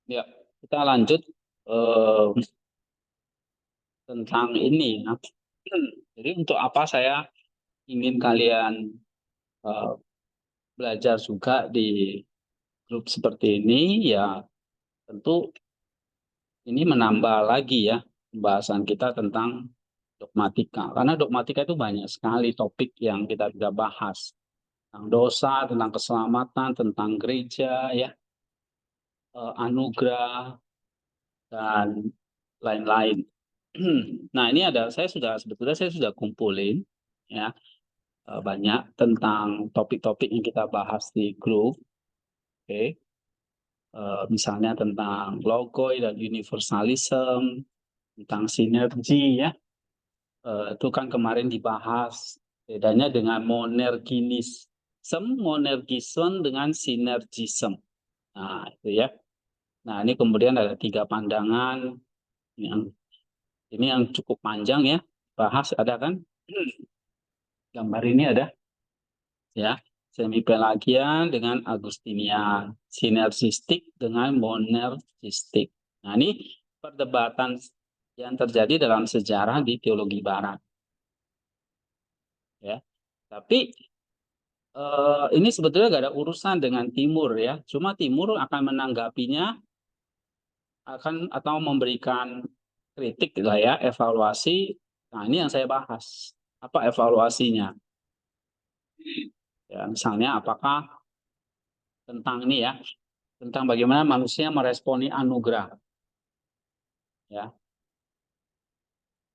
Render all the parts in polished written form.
Ya, kita lanjut eh, tentang ini. Ya. Jadi untuk apa saya ingin kalian eh, belajar juga di grup seperti ini? Ya, tentu ini menambah lagi ya pembahasan kita tentang dogmatika. Karena dogmatika itu banyak sekali topik yang kita bisa bahas. Tentang dosa, tentang keselamatan, tentang gereja, ya, anugerah, dan lain-lain. Nah, ini ada sebetulnya saya sudah kumpulin ya banyak tentang topik-topik yang kita bahas di grup. Oke. Misalnya tentang logoi dan universalism, tentang sinergi ya. Itu kan kemarin dibahas bedanya dengan monergism dengan sinergism. Nah, itu ya. Nah, ini kemudian ada tiga pandangan yang ini yang cukup panjang ya. Bahas ada kan? Gambar ini ada ya. Semi-Pelagian dengan Agustinian, sinersistik dengan monergistik. Nah, ini perdebatan yang terjadi dalam sejarah di teologi barat ya. Tapi ini sebetulnya gak ada urusan dengan Timur ya. Cuma Timur akan menanggapinya akan atau memberikan kritik lah ya, evaluasi. Nah, ini yang saya bahas. Apa evaluasinya? Ya, misalnya apakah tentang ini ya, tentang bagaimana manusia meresponi anugerah ya.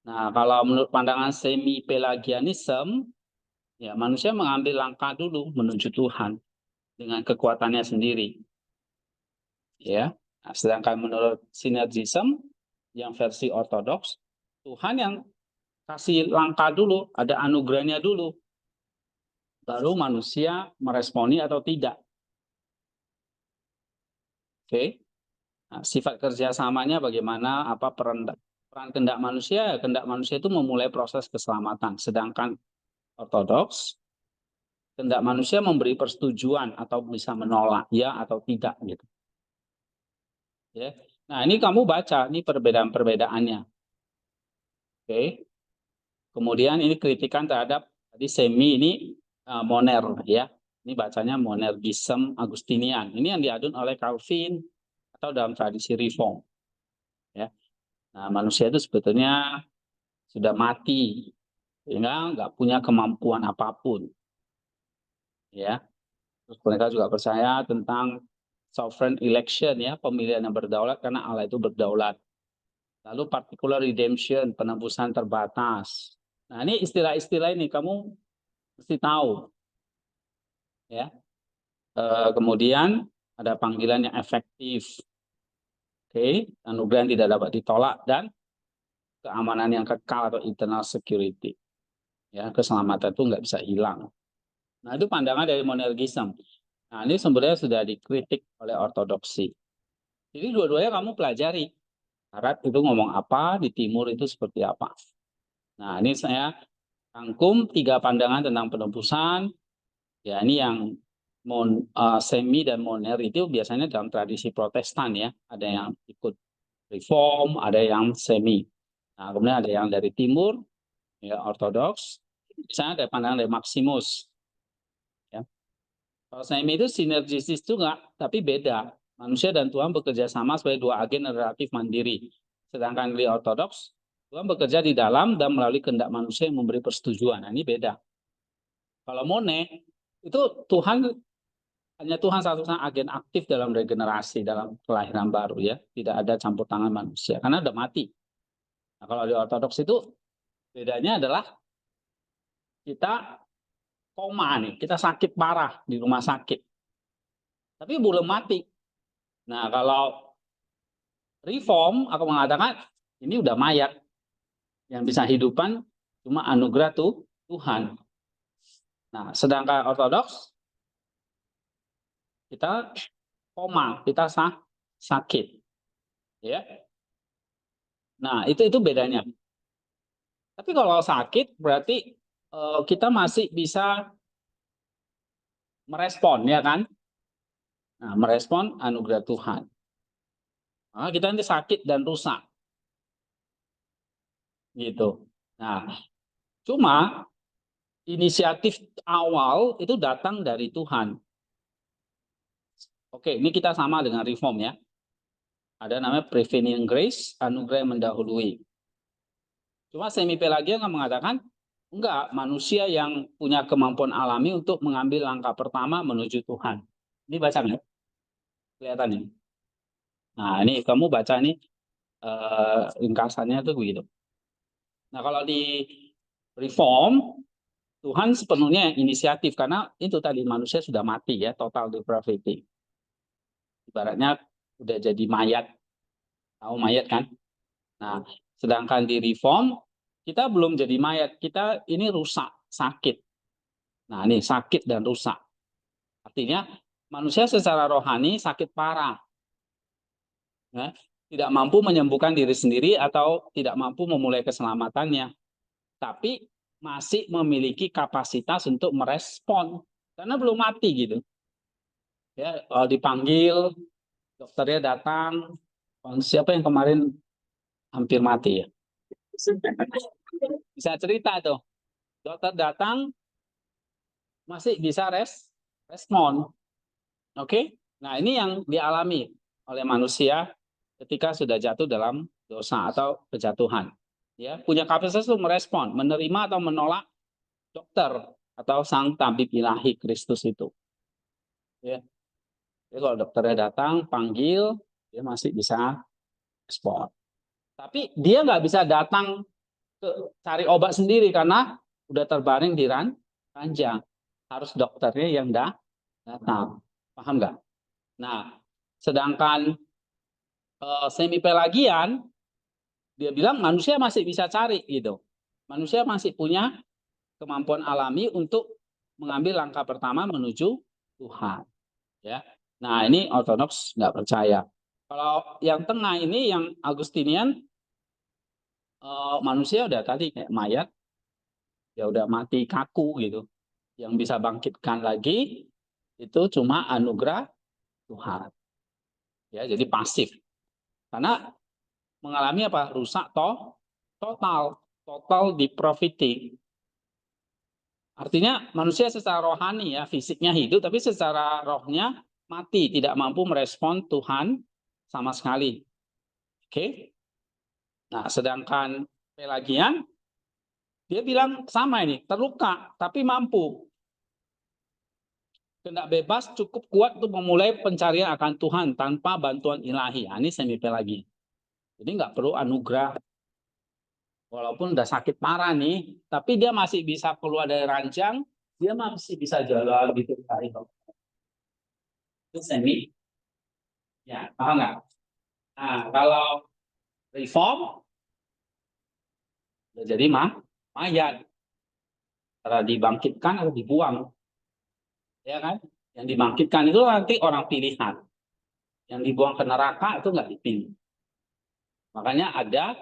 Nah, kalau menurut pandangan semi pelagianisme ya manusia mengambil langkah dulu menuju Tuhan dengan kekuatannya sendiri ya. Nah, sedangkan menurut sinergism yang versi ortodoks, Tuhan yang kasih langkah dulu, ada anugerahnya dulu, baru manusia meresponi atau tidak. Oke. Nah, sifat kerjasamanya bagaimana? Apa peran kehendak manusia? Kehendak manusia itu memulai proses keselamatan. Sedangkan ortodoks, kehendak manusia memberi persetujuan atau bisa menolak ya atau tidak gitu. Ya. Nah, ini kamu baca ini perbedaan-perbedaannya. Oke. Kemudian ini kritikan terhadap tadi semi ini moner ya. Ini bacanya monergism Agustinian. Ini yang diadun oleh Calvin atau dalam tradisi reform ya. Nah, manusia itu sebetulnya sudah mati sehingga nggak punya kemampuan apapun ya. Terus mereka juga percaya tentang sovereign election ya, pemilihan yang berdaulat karena Allah itu berdaulat. Lalu particular redemption, penebusan terbatas. Nah, ini istilah-istilah ini kamu mesti tahu ya. Kemudian ada panggilan yang efektif. Oke, anugerah yang tidak dapat ditolak dan keamanan yang kekal atau internal security. Ya, keselamatan itu nggak bisa hilang. Nah, itu pandangan dari monergism. Nah, ini sebenarnya sudah dikritik oleh ortodoksi. Jadi dua-duanya kamu pelajari. Barat itu ngomong apa, di timur itu seperti apa. Nah, ini saya rangkum tiga pandangan tentang penebusan. Ya, ini yang semi dan moner itu biasanya dalam tradisi Protestan ya. Ada yang ikut reform, ada yang semi. Nah, kemudian ada yang dari timur, ya ortodoks. Misalnya ada pandangan dari Maximus. Ya. Kalau semi itu sinergisis juga, tapi beda. Manusia dan Tuhan bekerja sama sebagai dua agen relatif mandiri. Sedangkan di ortodoks, Tuhan bekerja di dalam dan melalui kehendak manusia yang memberi persetujuan. Nah, ini beda. Kalau Mone, itu Tuhan hanya Tuhan satu-satunya agen aktif dalam regenerasi, dalam kelahiran baru ya. Tidak ada campur tangan manusia, karena udah mati. Nah, kalau di ortodoks itu bedanya adalah kita koma nih, kita sakit parah di rumah sakit. Tapi belum mati. Nah, kalau reform, aku mengatakan ini udah mayat. Yang bisa hidupan cuma anugerah tuh Tuhan. Nah, sedangkan ortodoks kita koma, kita sakit, ya. Nah, itu bedanya. Tapi kalau sakit berarti kita masih bisa merespon, ya kan? Nah, merespon anugerah Tuhan. Nah, kita nanti sakit dan rusak, gitu. Nah, cuma inisiatif awal itu datang dari Tuhan. Oke, ini kita sama dengan reform ya. Ada namanya prevenient grace, anugerah yang mendahului. Cuma semi Pelagia nggak mengatakan, enggak, manusia yang punya kemampuan alami untuk mengambil langkah pertama menuju Tuhan. Ini baca nggak? Kelihatan ini. Nah, ini kamu baca nih ringkasannya tuh begitu. Nah, kalau di reform, Tuhan sepenuhnya inisiatif karena itu tadi manusia sudah mati ya, total depravity. Ibaratnya udah jadi mayat. Tahu mayat kan? Nah, sedangkan di reform kita belum jadi mayat, kita ini rusak, sakit. Nah, ini sakit dan rusak. Artinya manusia secara rohani sakit parah. Ya, tidak mampu menyembuhkan diri sendiri atau tidak mampu memulai keselamatannya. Tapi masih memiliki kapasitas untuk merespon karena belum mati gitu. Ya, kalau dipanggil, dokternya datang, siapa yang kemarin hampir mati ya? Bisa cerita tuh. Dokter datang masih bisa respon. Oke? Nah, ini yang dialami oleh manusia ketika sudah jatuh dalam dosa atau kejatuhan. Ya, punya kapasitas untuk merespon, menerima atau menolak dokter atau sang tabib ilahi Kristus itu. Ya. Jadi kalau dokternya datang, panggil, dia masih bisa respon. Tapi dia nggak bisa datang ke cari obat sendiri karena udah terbaring di ranjang. Harus dokternya yang datang. Paham nggak? Nah, sedangkan semi pelagian dia bilang manusia masih bisa cari gitu. Manusia masih punya kemampuan alami untuk mengambil langkah pertama menuju Tuhan. Ya. Nah, ini ortodoks nggak percaya. Kalau yang tengah ini yang Agustinian manusia udah tadi kayak mayat, ya udah mati kaku gitu. Yang bisa bangkitkan lagi itu cuma anugerah Tuhan. Ya, jadi pasif. Karena mengalami apa? Rusak total depravity. Artinya manusia secara rohani ya, fisiknya hidup tapi secara rohnya mati, tidak mampu merespon Tuhan sama sekali. Oke. Nah, sedangkan Pelagian dia bilang sama ini, terluka tapi mampu. Kehendak bebas cukup kuat untuk memulai pencarian akan Tuhan tanpa bantuan ilahi. Nah, ini semi Pelagian. Jadi nggak perlu anugerah. Walaupun udah sakit parah nih, tapi dia masih bisa keluar dari ranjang, dia masih bisa jalan gitu. Itu semi, ya paham nggak? Nah, kalau reform, udah jadi mayat. Cara dibangkitkan atau dibuang, ya kan? Yang dibangkitkan itu nanti orang pilihan. Yang dibuang ke neraka itu nggak dipilih. Makanya ada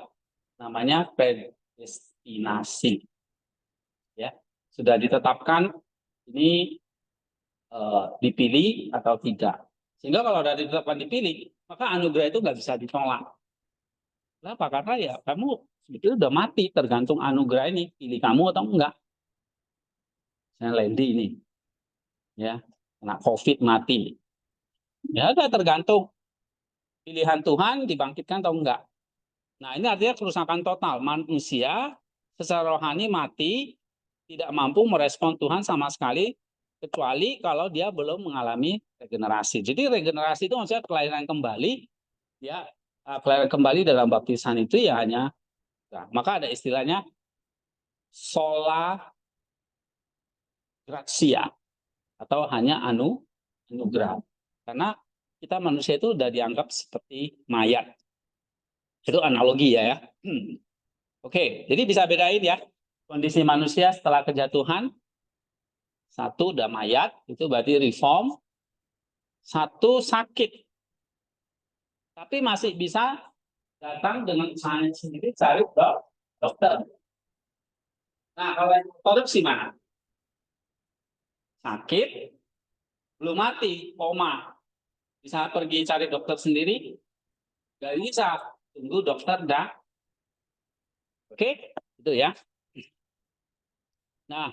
namanya predestinasi. Ya, sudah ditetapkan ini dipilih atau tidak. Sehingga kalau sudah ditetapkan dipilih, maka anugerah itu nggak bisa ditolak. Kenapa? Karena ya kamu sebetulnya udah mati, tergantung anugerah ini pilih kamu atau enggak. Saya Lendi ini, ya, kena COVID mati. Ya udah tergantung pilihan Tuhan dibangkitkan atau enggak. Nah, ini artinya kerusakan total. Manusia secara rohani mati, tidak mampu merespon Tuhan sama sekali, kecuali kalau dia belum mengalami regenerasi. Jadi regenerasi itu maksudnya kelahiran kembali, ya, kelahiran kembali dalam baptisan itu ya hanya, nah, maka ada istilahnya sola gratia atau hanya anugerah. Karena kita manusia itu sudah dianggap seperti mayat. Itu analogi ya. Oke, jadi bisa bedain ya kondisi manusia setelah kejatuhan. Satu udah mayat, itu berarti reform. Satu sakit, tapi masih bisa datang dengan usahanya sendiri cari dokter. Nah, kalau yang ortodoks gimana? Sakit, belum mati, koma. Bisa pergi cari dokter sendiri, Nggak bisa, tunggu dokter dah. Oke, itu ya. Nah,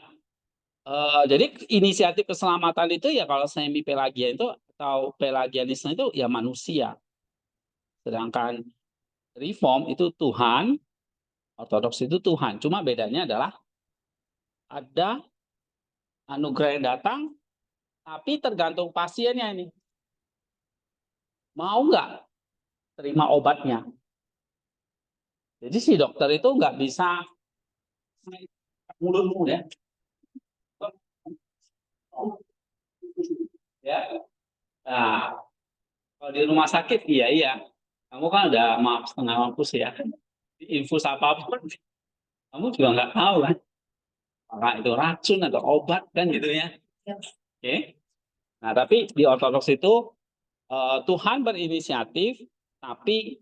jadi inisiatif keselamatan itu ya kalau semi pelagian itu atau pelagianisme itu ya manusia. Sedangkan reform itu Tuhan, ortodoks itu Tuhan. Cuma bedanya adalah ada anugerah yang datang, tapi tergantung pasiennya ini. Mau nggak terima obatnya? Jadi si dokter itu nggak bisa mulutmu ya. Ya. Nah, kalau di rumah sakit iya iya. Kamu kan udah maaf setengah mampus ya. Infus apapun kamu juga nggak tahu kan. Apakah itu racun atau obat kan gitu ya. Oke. Nah, tapi di ortodoks itu Tuhan berinisiatif, tapi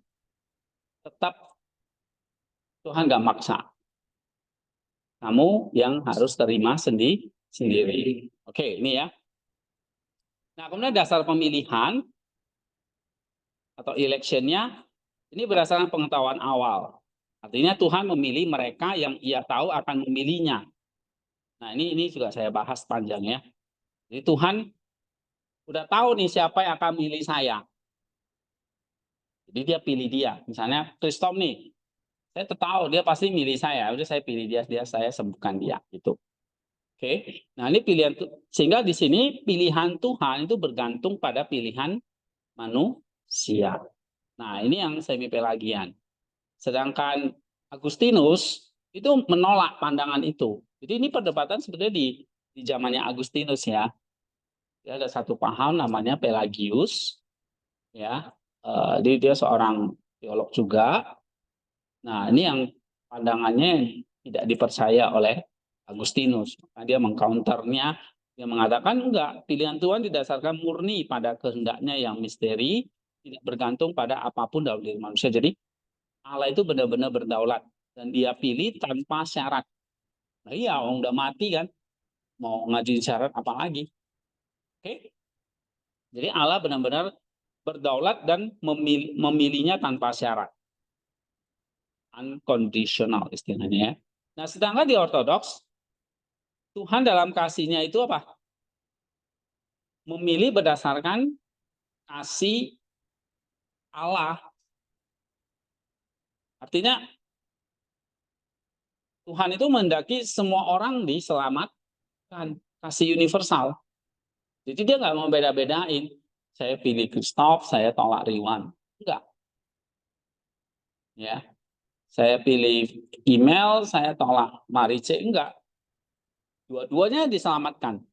tetap Tuhan nggak maksa. Kamu yang harus terima sendiri. Oke, ini ya. Nah, kemudian dasar pemilihan atau electionnya ini berdasarkan pengetahuan awal. Artinya Tuhan memilih mereka yang ia tahu akan memilihnya. Nah, ini juga saya bahas panjang ya. Jadi Tuhan udah tahu nih siapa yang akan milih saya. Jadi dia pilih dia. Misalnya Christoph nih, saya tahu dia pasti milih saya. Udah saya pilih dia saya sembuhkan dia gitu. Oke. Nah, ini pilihan sehingga di sini pilihan Tuhan itu bergantung pada pilihan manusia. Nah, ini yang semi pelagian. Sedangkan Agustinus itu menolak pandangan itu. Jadi ini perdebatan sebetulnya di zamannya Agustinus ya. Dia ada satu paham namanya Pelagius ya. Dia seorang teolog juga. Nah, ini yang pandangannya tidak dipercaya oleh Agustinus. Nah, dia mengcounternya, dia mengatakan enggak, pilihan Tuhan didasarkan murni pada kehendaknya yang misteri, tidak bergantung pada apapun dalam diri manusia. Jadi Allah itu benar-benar berdaulat dan dia pilih tanpa syarat. Nah iya, orang udah mati kan, mau ngajuin syarat apa lagi? Oke, jadi Allah benar-benar berdaulat dan memilihnya tanpa syarat, unconditional istilahnya ya. Nah, sedangkan di ortodoks Tuhan dalam kasihnya itu apa? Memilih berdasarkan kasih Allah. Artinya Tuhan itu mendaki semua orang diselamatkan, kasih universal. Jadi dia nggak mau beda-bedain. Saya pilih Christoph, saya tolak Riwan. Enggak. Ya, saya pilih email, saya tolak Marice. Enggak. Dua-duanya diselamatkan.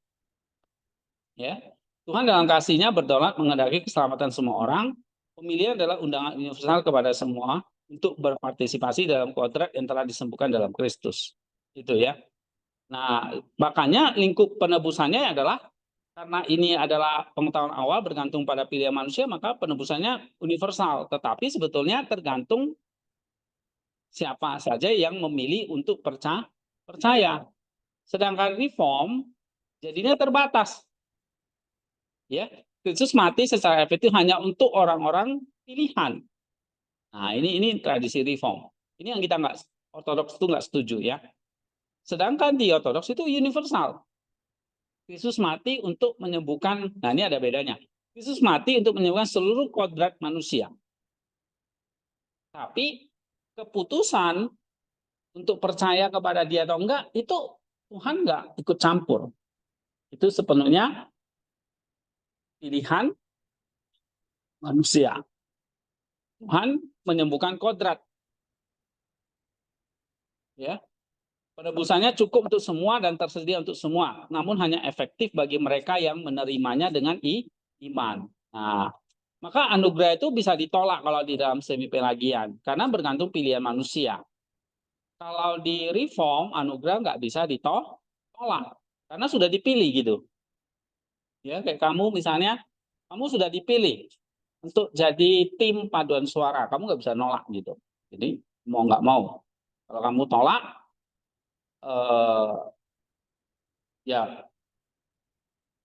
Ya, Tuhan dalam kasihnya berdaulat mengendaki keselamatan semua orang. Pemilihan adalah undangan universal kepada semua untuk berpartisipasi dalam kodrat yang telah disembuhkan dalam Kristus. Itu ya. Nah, makanya lingkup penebusannya adalah karena ini adalah pengetahuan awal bergantung pada pilihan manusia, maka penebusannya universal. Tetapi sebetulnya tergantung siapa saja yang memilih untuk percaya. Sedangkan reform jadinya terbatas. Ya, Kristus mati secara efektif hanya untuk orang-orang pilihan. Nah, ini tradisi reform. Ini yang kita nggak ortodoks itu nggak setuju ya. Sedangkan di ortodoks itu universal. Kristus mati untuk menyembuhkan. Nah, ini ada bedanya. Kristus mati untuk menyembuhkan seluruh kodrat manusia. Tapi keputusan untuk percaya kepada dia atau enggak, itu Tuhan enggak ikut campur. Itu sepenuhnya pilihan manusia. Tuhan menyembuhkan kodrat. Ya, penebusannya cukup untuk semua dan tersedia untuk semua, namun hanya efektif bagi mereka yang menerimanya dengan iman. Nah, maka anugerah itu bisa ditolak kalau di dalam semi pelagian, karena bergantung pilihan manusia. Kalau di reform, anugerah nggak bisa ditolak, karena sudah dipilih gitu. Ya, kayak kamu misalnya, kamu sudah dipilih untuk jadi tim paduan suara, kamu nggak bisa nolak gitu. Jadi mau nggak mau, kalau kamu tolak, eh, ya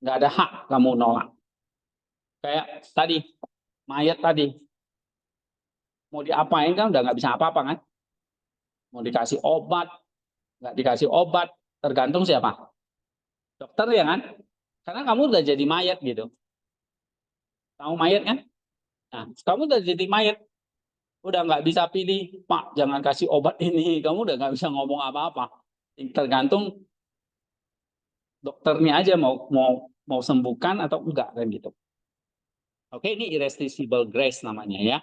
nggak ada hak kamu nolak. Kayak tadi, mayat tadi, mau diapain kan udah nggak bisa apa-apa kan? Mau dikasih obat, nggak dikasih obat, tergantung siapa? Dokter ya kan? Karena kamu udah jadi mayat gitu. Tahu mayat kan? Nah, kamu udah jadi mayat, udah nggak bisa pilih, Pak, jangan kasih obat ini. Kamu udah nggak bisa ngomong apa-apa. Tergantung dokternya aja mau sembuhkan atau enggak kan gitu. Oke, ini irresistible grace namanya ya.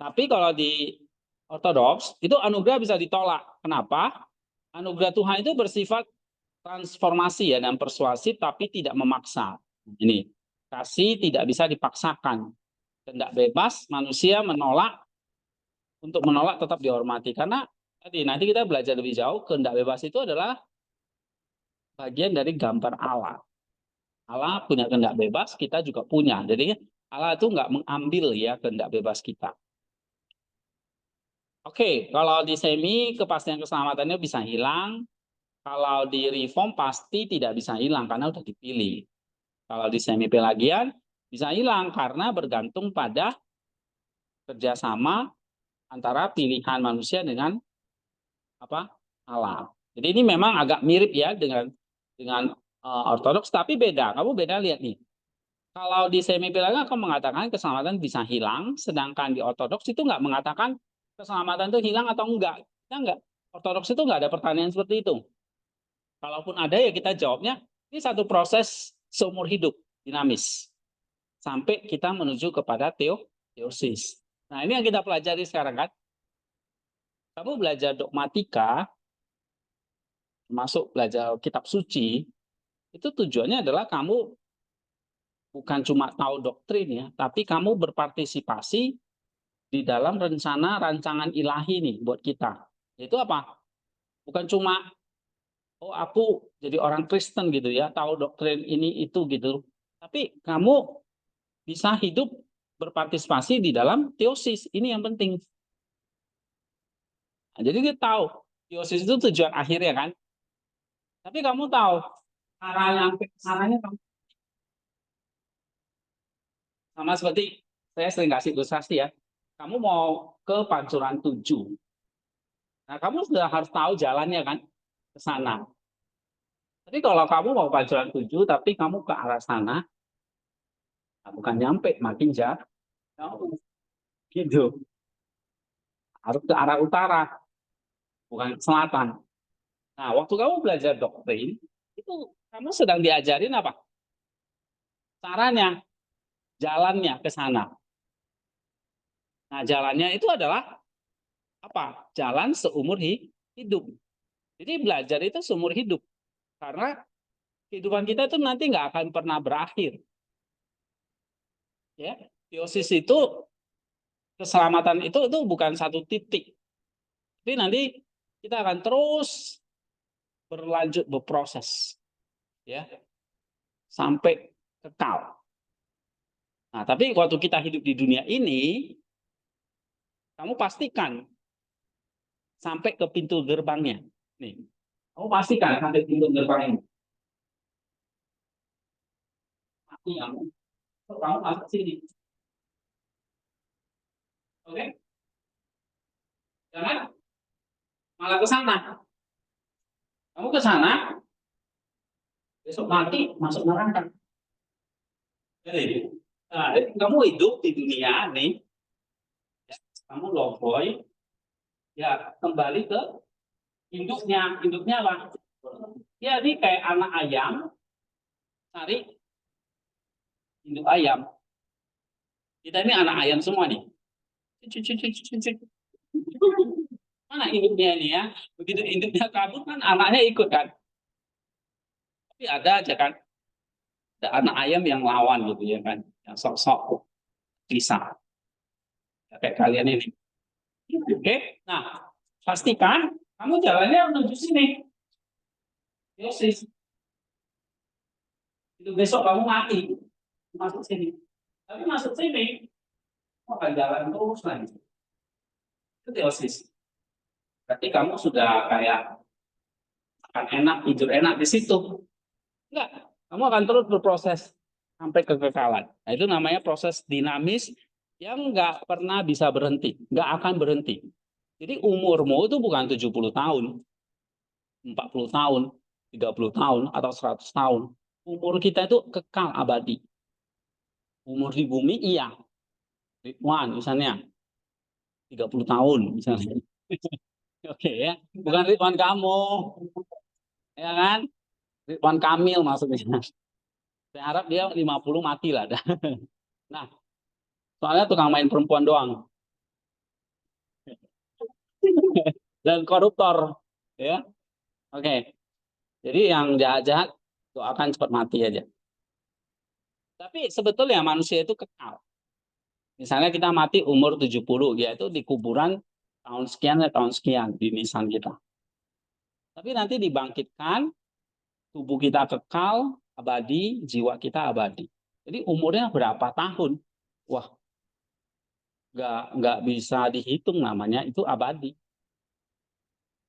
Tapi kalau di ortodoks itu anugerah bisa ditolak. Kenapa? Anugerah Tuhan itu bersifat transformasi ya dan persuasif tapi tidak memaksa. Ini kasih tidak bisa dipaksakan. Kehendak bebas manusia menolak, untuk menolak tetap dihormati karena tadi nanti kita belajar lebih jauh kehendak bebas itu adalah bagian dari gambar Allah. Allah punya kehendak bebas, kita juga punya. Jadi Allah itu nggak mengambil ya kehendak bebas kita. Oke, kalau di semi kepastian keselamatannya bisa hilang. Kalau di reform pasti tidak bisa hilang karena udah dipilih. Kalau di semi pelagian bisa hilang karena bergantung pada kerjasama antara pilihan manusia dengan apa Allah. Jadi ini memang agak mirip ya dengan ortodoks, tapi beda. Kamu beda lihat nih. Kalau di semi pelagian akan mengatakan keselamatan bisa hilang, sedangkan di ortodoks itu nggak mengatakan keselamatan itu hilang atau enggak. Kita nggak, ortodoks itu nggak ada pertanyaan seperti itu. Kalaupun ada ya kita jawabnya ini satu proses seumur hidup dinamis sampai kita menuju kepada teosis. Nah ini yang kita pelajari sekarang kan. Kamu belajar dogmatika, termasuk belajar kitab suci, itu tujuannya adalah kamu bukan cuma tahu doktrin ya, tapi kamu berpartisipasi di dalam rencana rancangan ilahi nih buat kita. Itu apa? Bukan cuma oh aku jadi orang Kristen gitu ya, tahu doktrin ini itu gitu. Tapi kamu bisa hidup berpartisipasi di dalam teosis. Ini yang penting. Nah, jadi kita tahu teosis itu tujuan akhirnya kan. Tapi kamu tahu caranya kamu sama seperti saya sering kasih ilustrasi ya. Kamu mau ke Pancuran 7. Nah, kamu sudah harus tahu jalannya kan ke sana. Tapi kalau kamu mau Pancuran 7 tapi kamu ke arah sana, nah bukan nyampe, makin jauh. Gitu. Harus ke arah utara, bukan ke selatan. Nah, waktu kamu belajar doktrin, itu kamu sedang diajarin apa? Caranya, jalannya ke sana. Nah, jalannya itu adalah apa? Jalan seumur hidup. Jadi belajar itu seumur hidup. Karena kehidupan kita itu nanti nggak akan pernah berakhir. Ya, teosis itu keselamatan itu bukan satu titik. Tapi nanti kita akan terus berlanjut berproses, ya, sampai kekal. Nah, tapi waktu kita hidup di dunia ini, kamu pastikan sampai ke pintu gerbangnya. Nih, kamu pastikan sampai pintu gerbang ini. Mati kamu masuk sini. Oke? Jangan malah ke sana. Kamu ke sana, besok mati masuk neraka. Jadi, kamu hidup di dunia nih, kamu lomboy, ya kembali ke induknya. Induknya apa? Ya, ini kayak anak ayam, cari induk ayam. Kita ini anak ayam semua nih. Mana induknya ini ya? Begitu induknya kabur kan anaknya ikut kan. Tapi ada aja kan, ada anak ayam yang lawan gitu ya kan, yang sok-sok bisa. Kayak kalian ini. Oke, nah pastikan kamu jalannya menuju sini. Yosis, itu besok kamu mati masuk sini. Tapi masuk sini, kamu akan jalan terus lagi. Itu teosis. Berarti kamu sudah kayak akan enak, tidur enak di situ. Enggak, kamu akan terus berproses sampai kekekalan. Nah, itu namanya proses dinamis yang nggak pernah bisa berhenti, nggak akan berhenti. Jadi umurmu itu bukan 70 tahun, 40 tahun, 30 tahun, atau 100 tahun. Umur kita itu kekal abadi. Umur di bumi iya, Ridwan misalnya 30 tahun misalnya. Oke ya, bukan Ridwan kamu, ya kan? Ridwan Kamil maksudnya. Saya harap dia 50 mati lah. Nah, soalnya tukang main perempuan doang dan koruptor, ya. Oke. Jadi yang jahat-jahat doakan cepat mati aja. Tapi sebetulnya manusia itu kekal. Misalnya kita mati umur 70, yaitu di kuburan tahun sekian ya tahun sekian di nisan kita. Tapi nanti dibangkitkan, tubuh kita kekal, abadi, jiwa kita abadi. Jadi umurnya berapa tahun? Wah, nggak bisa dihitung namanya, itu abadi.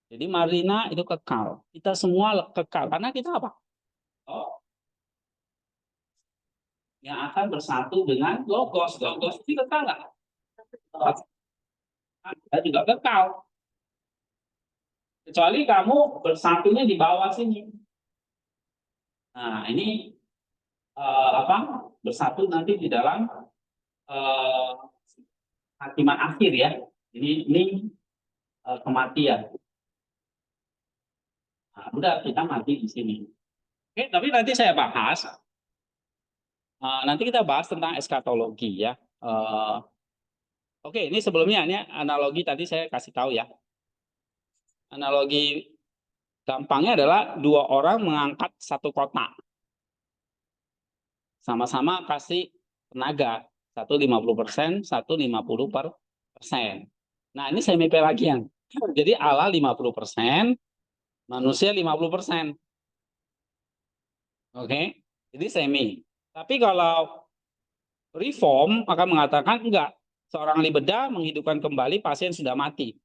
Jadi Marina itu kekal. Kita semua kekal. Karena kita apa? Oh, yang akan bersatu dengan logos. Logos itu kekal nggak? Kita juga kekal. Kecuali kamu bersatunya di bawah sini. Nah, ini apa? Bersatu nanti di dalam uh, hatiman akhir ya. Ini kematian. Nah, udah kita mati di sini. Oke, tapi nanti saya bahas. Nanti kita bahas tentang eskatologi ya. Oke, ini sebelumnya ini analogi tadi saya kasih tahu ya. Analogi gampangnya adalah dua orang mengangkat satu kotak. Sama-sama kasih tenaga. Satu 50%, satu 50%. Nah, ini semi pelagian. Jadi Allah 50%, manusia 50%. Oke, jadi semi. Tapi kalau reform akan mengatakan enggak. Seorang ahli bedah menghidupkan kembali pasien sudah mati.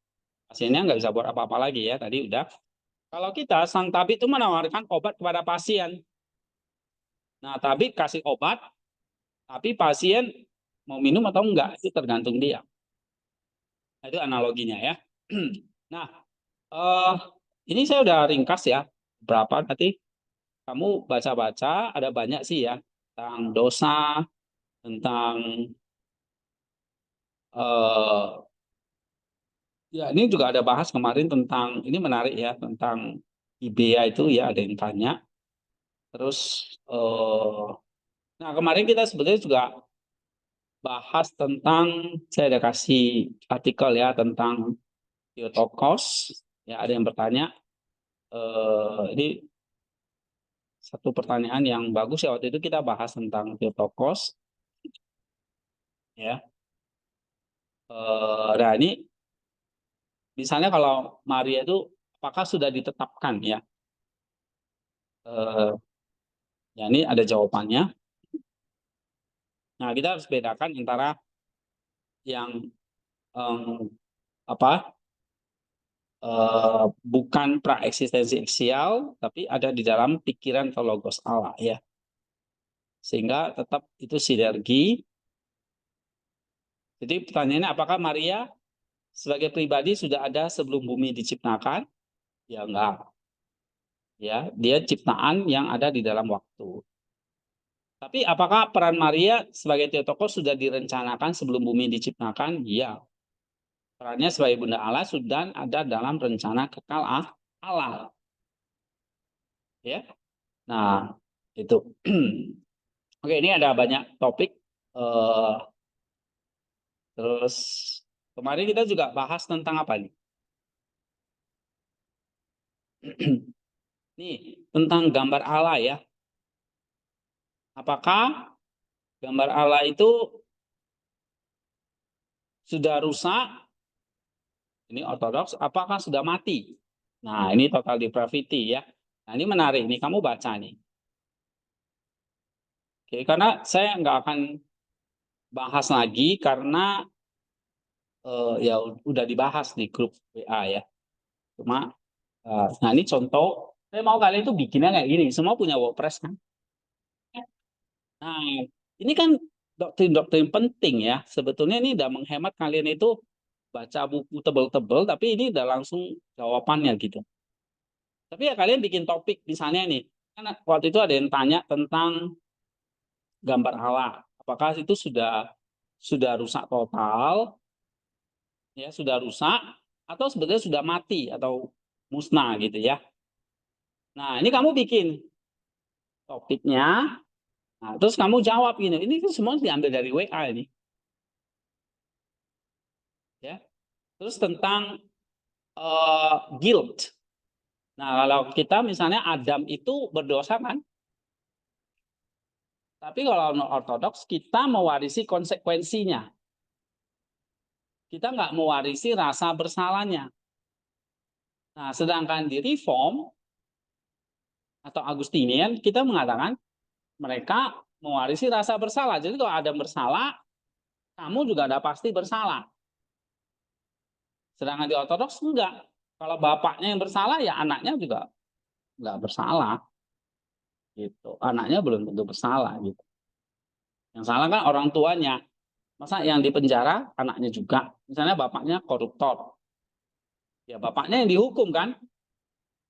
Pasiennya nggak bisa buat apa-apa lagi ya. Tadi udah. Kalau kita, sang tabib itu menawarkan obat kepada pasien. Nah, tabib kasih obat, tapi pasien mau minum atau enggak, itu tergantung dia. Nah, itu analoginya ya. Nah, eh, ini saya udah ringkas ya. Berapa nanti kamu baca-baca, ada banyak sih ya. Tentang dosa, tentang ya ini juga ada bahas kemarin tentang, ini menarik ya, tentang IBEA itu ya, ada yang tanya. Terus, nah kemarin kita sebetulnya juga bahas tentang, saya ada kasih artikel ya tentang Theotokos. Ya ada yang bertanya, ini satu pertanyaan yang bagus ya, waktu itu kita bahas tentang Theotokos. Ya, nah ini misalnya kalau Maria itu apakah sudah ditetapkan ya? Eh, ya ini ada jawabannya. Nah kita harus bedakan antara yang apa bukan praeksistensial tapi ada di dalam pikiran atau logos Allah ya, sehingga tetap itu sinergi. Jadi pertanyaannya apakah Maria sebagai pribadi sudah ada sebelum bumi diciptakan? Ya enggak, ya dia ciptaan yang ada di dalam waktu. Tapi apakah peran Maria sebagai Theotokos sudah direncanakan sebelum bumi diciptakan? Ya, perannya sebagai Bunda Allah sudah ada dalam rencana kekal Allah. Ya, nah itu. Oke, ini ada banyak topik. Eh, terus kemarin kita juga bahas tentang apa nih? Nih, tentang gambar Allah ya. Apakah gambar Allah itu sudah rusak? Ini ortodoks. Apakah sudah mati? Nah, ini total depravity ya. Nah, ini menarik. Nih, kamu baca nih. Oke, karena saya nggak akan bahas lagi karena ya udah dibahas di grup WA ya. Cuma, nah ini contoh. Saya mau kalian itu bikinnya kayak gini. Semua punya WordPress kan? Nah, ini kan doktrin-doktrin penting ya. Sebetulnya ini udah menghemat kalian itu baca buku tebel-tebel, tapi ini udah langsung jawabannya gitu. Tapi ya kalian bikin topik misalnya nih, kan waktu itu ada yang tanya tentang gambar Allah. Apakah itu sudah rusak total, ya sudah rusak, atau sebetulnya sudah mati atau musnah gitu ya. Nah ini kamu bikin topiknya, nah, terus kamu jawab gini. Ini kan semua diambil dari WA ini, ya. Terus tentang guilt. Nah kalau kita misalnya Adam itu berdosa kan, tapi kalau non ortodoks kita mewarisi konsekuensinya. Kita nggak mewarisi rasa bersalahnya. Nah, sedangkan di Reform atau Agustinian kita mengatakan mereka mewarisi rasa bersalah. Jadi kalau ada bersalah, kamu juga ada pasti bersalah. Sedangkan di Ortodoks enggak. Kalau bapaknya yang bersalah, ya anaknya juga enggak bersalah. Gitu. Anaknya belum tentu bersalah. Gitu. Yang salah kan orang tuanya. Masa yang di penjara anaknya juga. Misalnya bapaknya koruptor. Ya bapaknya yang dihukum kan,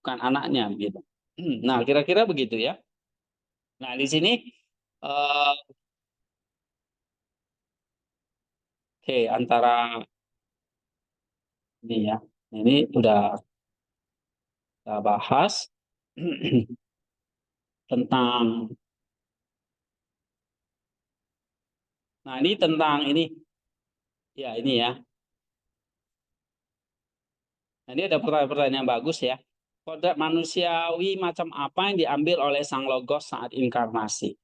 bukan anaknya. Gitu. Nah kira-kira begitu ya. Nah di sini eh, oke antara ini ya. Ini udah kita bahas tentang, nah ini tentang ini, ya ini ya. Nah ini ada pertanyaan-pertanyaan yang bagus ya. Kodrat manusiawi macam apa yang diambil oleh Sang Logos saat inkarnasi?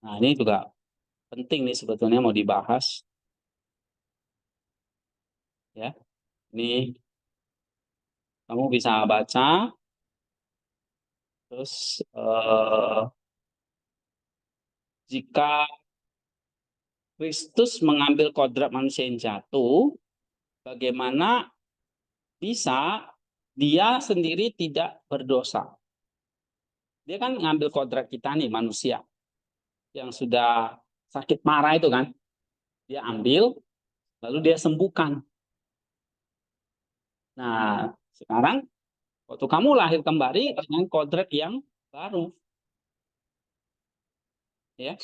Nah ini juga penting nih sebetulnya mau dibahas. Ya, ini kamu bisa baca, terus jika Kristus mengambil kodrat manusia yang jatuh, bagaimana bisa dia sendiri tidak berdosa? Dia kan ngambil kodrat kita nih manusia yang sudah sakit parah itu kan. Dia ambil, lalu dia sembuhkan. Nah, sekarang waktu kamu lahir kembali dengan kodrat yang baru. Ya.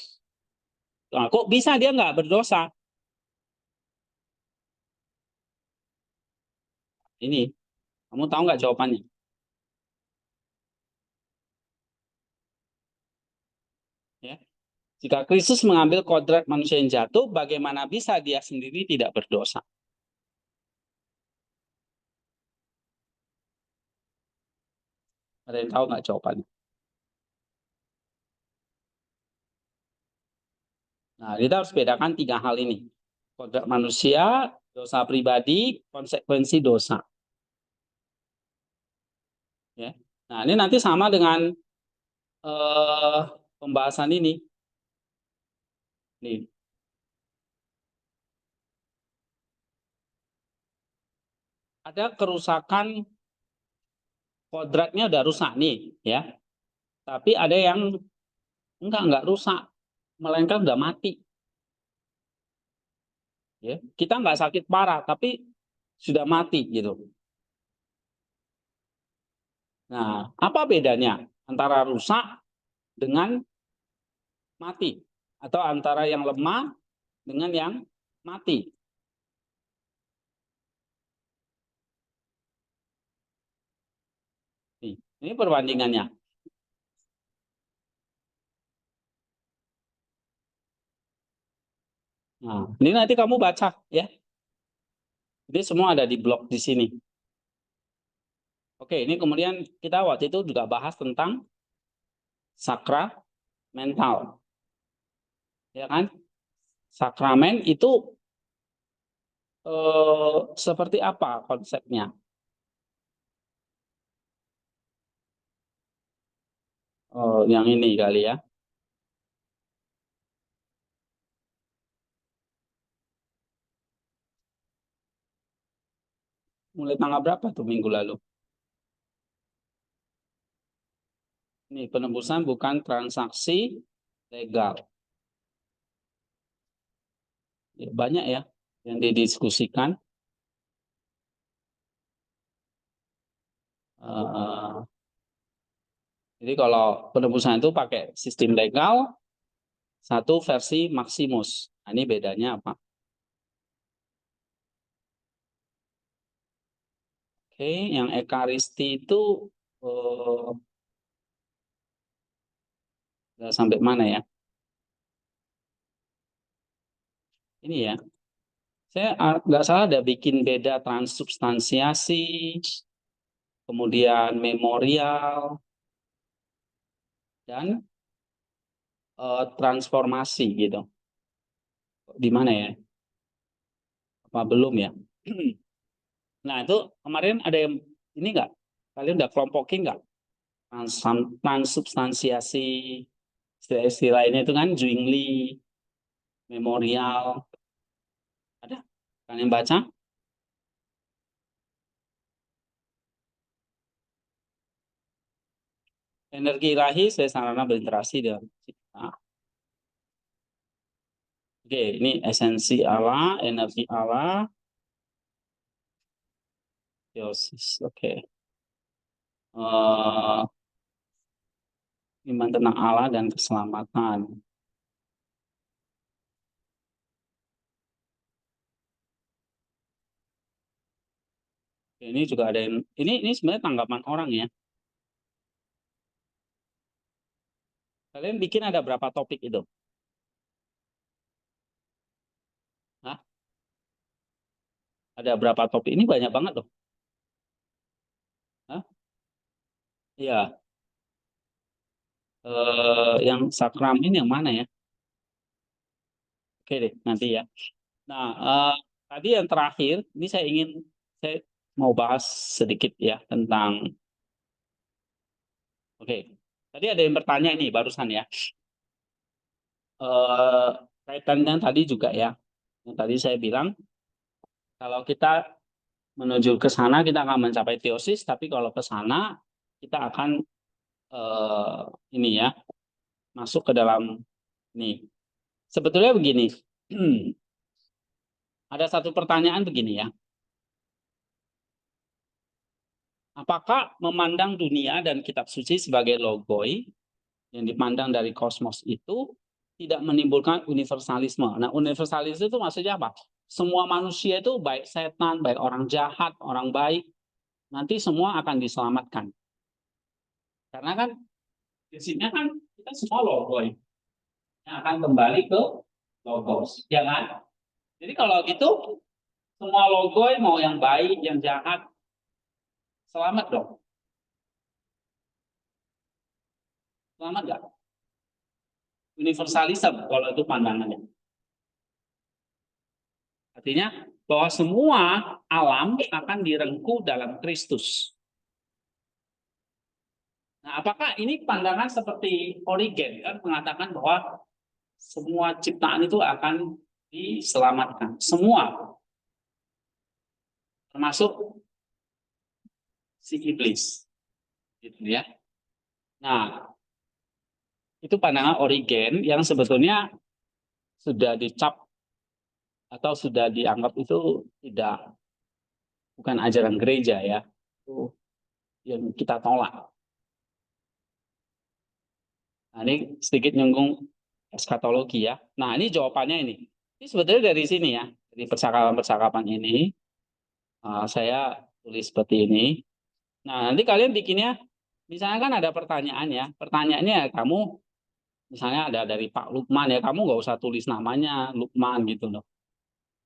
Nah, kok bisa dia nggak berdosa? Ini, kamu tahu nggak jawabannya? Ya. Jika Kristus mengambil kodrat manusia yang jatuh, bagaimana bisa dia sendiri tidak berdosa? Ada yang tahu nggak jawabannya? Nah, kita harus bedakan tiga hal ini. Kodrat manusia, dosa pribadi, konsekuensi dosa. Ya. Nah, ini nanti sama dengan pembahasan ini. Nih, ada kerusakan kodratnya udah rusak nih, ya. Tapi ada yang enggak rusak, melainkan udah mati. Ya. Kita nggak sakit parah, tapi sudah mati gitu. Nah, apa bedanya antara rusak dengan mati? Atau antara yang lemah dengan yang mati? Nih, ini perbandingannya. Nah, ini nanti kamu baca ya. Jadi semua ada di blog di sini. Oke, ini kemudian kita waktu itu juga bahas tentang sakra mental. Ya kan? Sakramen itu seperti apa konsepnya? Oh, yang ini kali ya. Mulai tanggal berapa tuh minggu lalu? Ini penebusan bukan transaksi legal. Ya, banyak ya yang didiskusikan. Eh, jadi kalau penebusan itu pakai sistem legal, satu versi Maximus. Nah, ini bedanya apa? Oke, yang Ekaristi itu eh, sampai mana ya? Ini ya, saya nggak salah ada bikin beda transubstansiasi, kemudian memorial, dan transformasi gitu. Di mana ya? Apa belum ya? Nah, itu kemarin ada yang ini nggak? Kalian udah kelompokin nggak? Transubstansiasi, istilah-istilah ini itu kan Zwingli, memorial, ada? Kalian baca? Energi ilahi sebagai sarana berinteraksi dengan cipta. Oke, ini esensi Allah, energi Allah, teosis. Oke. Eh, iman tentang Allah dan keselamatan. Ini juga ada yang ini sebenarnya tanggapan orang ya. Kalian bikin ada berapa topik itu? Hah? Ada berapa topik? Ini banyak banget loh. Hah? Iya. Yang sakram ini yang mana ya? Oke deh, nanti ya. Nah, tadi yang terakhir, ini saya mau bahas sedikit ya tentang, oke, tadi ada yang bertanya ini barusan ya, eh, kaitannya tadi juga ya, yang tadi saya bilang, kalau kita menuju ke sana kita akan mencapai teosis, tapi kalau ke sana kita akan eh, ini ya, masuk ke dalam ini. Sebetulnya begini, ada satu pertanyaan begini ya, apakah memandang dunia dan kitab suci sebagai logoi yang dipandang dari kosmos itu tidak menimbulkan universalisme? Nah, universalisme itu maksudnya apa? Semua manusia itu baik setan, baik orang jahat, orang baik, nanti semua akan diselamatkan. Karena kan prinsipnya kan kita semua logoi yang akan kembali ke logos, ya kan? Jadi kalau gitu semua logoi mau yang baik, yang jahat, selamat dong. Selamat nggak? Universalisme kalau itu pandangannya. Artinya bahwa semua alam akan direngku dalam Kristus. Nah, apakah ini pandangan seperti Origen kan mengatakan bahwa semua ciptaan itu akan diselamatkan, semua termasuk si iblis, gitu ya. Nah, itu pandangan Origen yang sebetulnya sudah dicap atau sudah dianggap itu tidak, bukan ajaran gereja ya, itu yang kita tolak. Nah, ini sedikit nyinggung eskatologi ya. Nah, ini jawabannya ini. Ini sebetulnya dari sini ya, dari percakapan-percakapan ini saya tulis seperti ini. Nah, nanti kalian bikinnya, misalnya kan ada pertanyaan ya. Pertanyaannya kamu, misalnya ada dari Pak Lukman ya, kamu nggak usah tulis namanya Lukman gitu loh.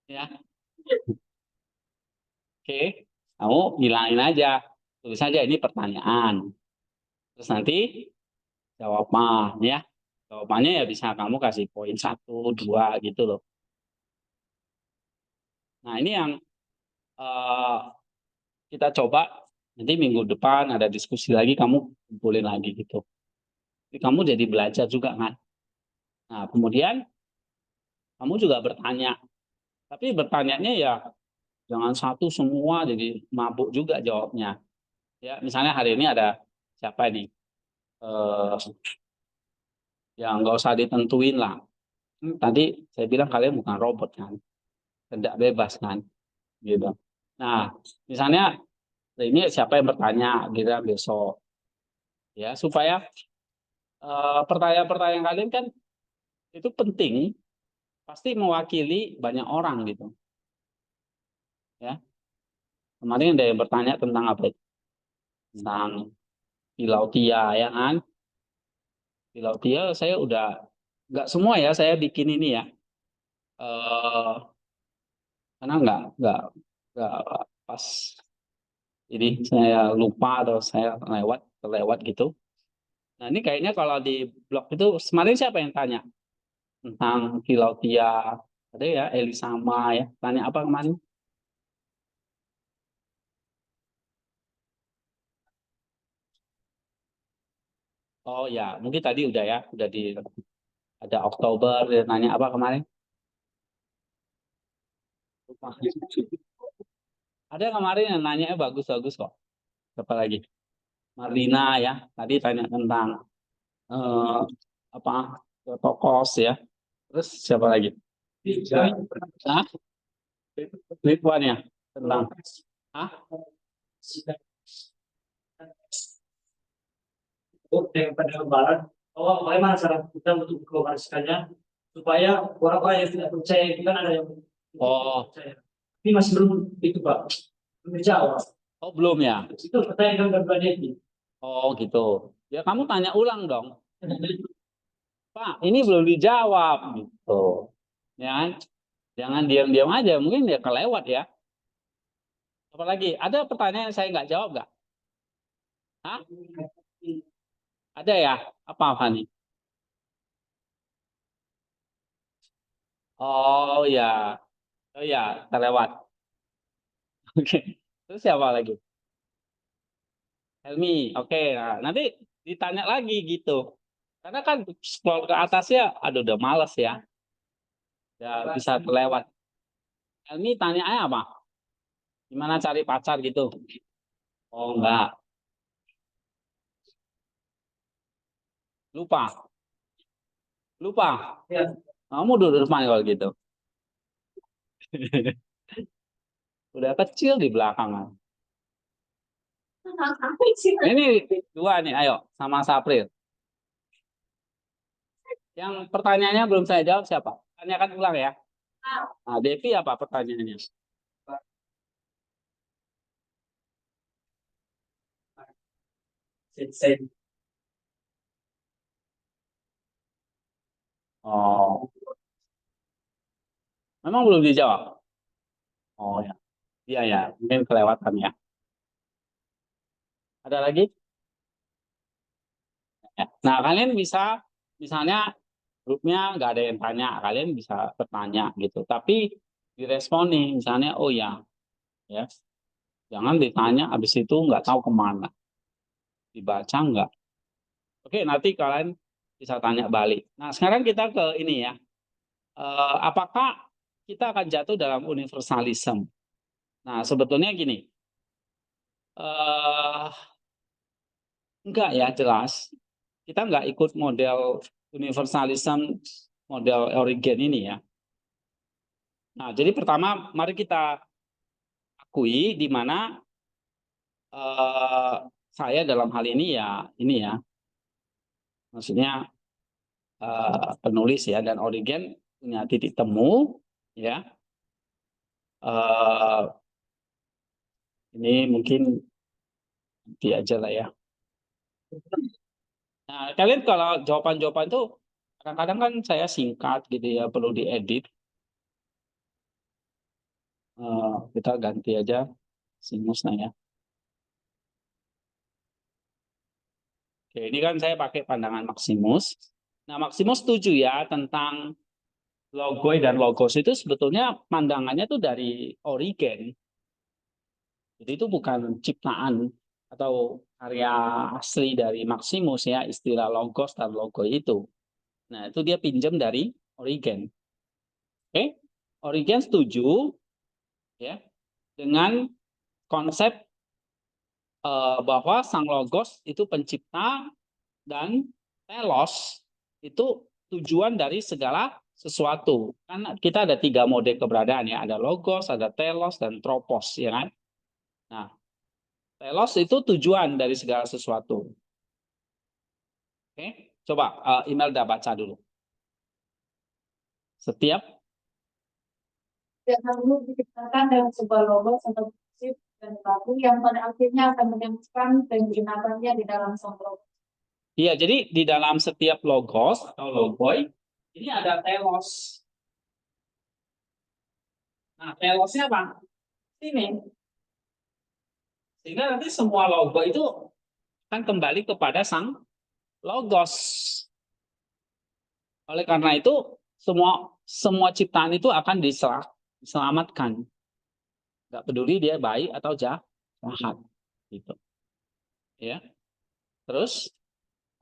Ya, oke. Kamu bilangin aja, tulis aja ini pertanyaan. Terus nanti jawaban ya. Jawabannya ya bisa kamu kasih poin satu, dua gitu loh. Nah, ini yang eh, kita coba nanti minggu depan ada diskusi lagi, kamu kumpulin lagi gitu. Jadi kamu jadi belajar juga kan. Nah, kemudian kamu juga bertanya. Tapi bertanyanya ya jangan satu semua jadi mabuk juga jawabnya. Ya, misalnya hari ini ada siapa ini? Eh, yang nggak usah ditentuin lah. Tadi saya bilang kalian bukan robot kan. kehendak bebas kan, gitu. Nah, misalnya ini siapa yang bertanya, gitu besok, ya supaya pertanyaan-pertanyaan kalian kan itu penting, pasti mewakili banyak orang gitu, ya. Kemarin ada yang bertanya tentang apa itu? Tentang Pilautia ya kan. Pilautia saya udah nggak semua ya saya bikin ini ya. Eh karena nggak pas ini saya lupa atau saya lewat gitu. Nah ini kayaknya kalau di blog itu kemarin siapa yang tanya tentang Pilautia, ada ya Elisama ya, tanya apa kemarin? Oh ya mungkin tadi udah ya, udah di ada Oktober dia tanya apa kemarin? Lupa. Ada kemarin yang nanya bagus-bagus kok. Siapa lagi? Marlina ya, tadi tanya tentang eh, apa tokos ya. Terus siapa lagi? Hah? Ridwan ya tentang ah Daripada lebaran bahwa bagaimana cara kita untuk mengkomunikasikannya supaya orang-orang yang tidak percaya itu kan ada yang oh percaya. Ini masih belum itu Pak, belum dijawab. oh belum ya. Itu pertanyaan berbeda itu. Oh gitu. Ya kamu tanya ulang dong. Pak, ini belum dijawab gitu. Ya kan? Jangan diam-diam aja, mungkin dia kelewat ya. Apalagi ada pertanyaan yang saya nggak jawab nggak? Hah? Ada ya? Apa nih? Oh ya, oh ya, terlewat. Oke. Terus siapa lagi? Helmi. Oke, nah nanti ditanya lagi gitu. Karena kan scroll ke atasnya, aduh udah males ya. Ya bisa terlewat. Helmi tanya apa? Gimana cari pacar gitu? Oh enggak, lupa. Lupa. Ya. Kamu duduk depan kalau gitu. Udah kecil di belakangan. Ini dua nih, ayo sama Sapril. Yang pertanyaannya belum saya jawab siapa? Tanyakan ulang ya. Nah, Devi apa pertanyaannya? Saya Oh, memang belum dijawab. Oh ya, iya ya, mungkin kelewatan ya. Ada lagi? Ya. Nah, kalian bisa, misalnya grupnya nggak ada yang tanya, kalian bisa bertanya gitu. Tapi direspon nih, misalnya, oh ya, ya, jangan ditanya, habis itu nggak tahu kemana, dibaca nggak. Oke, nanti kalian bisa tanya balik. Nah, sekarang kita ke ini ya. Apakah kita akan jatuh dalam universalism? Nah, sebetulnya gini, eh, enggak ya jelas. Kita enggak ikut model universalism, model Origen ini ya. Nah, jadi pertama mari kita akui di mana saya dalam hal ini ya, maksudnya penulis ya dan Origen punya titik temu ya. Eh, ini mungkin nanti aja lah ya. Nah, kalian kalau jawaban-jawaban itu kadang-kadang kan saya singkat gitu ya, perlu diedit. Kita ganti aja Simusnya ya. Oke, ini kan saya pakai pandangan Maximus. Nah, Maximus setuju ya tentang logoi dan logos itu sebetulnya pandangannya itu dari Origen. Jadi itu bukan ciptaan atau karya asli dari Maximus ya, istilah logos dan logo itu. Nah, itu dia pinjam dari Origen. Oke, Origen setuju ya dengan konsep bahwa sang logos itu pencipta dan telos itu tujuan dari segala sesuatu. Kan kita ada 3 mode keberadaan ya, ada logos, ada telos, dan tropos, ya kan? Nah, telos itu tujuan dari segala sesuatu. Oke, coba Imelda baca dulu. Setiap Dahulu diciptakan dengan sebuah logos atau prinsip dan baku yang pada akhirnya akan menemukan penggunaannya di dalam sang logos. Iya, jadi di dalam setiap logos atau logoi ini ada telos. Nah, telosnya apa? Ini. Sehingga nanti semua logo itu akan kembali kepada sang logos. Oleh karena itu, semua ciptaan itu akan diselamatkan. Nggak peduli dia baik atau jahat. Gitu. Ya. Terus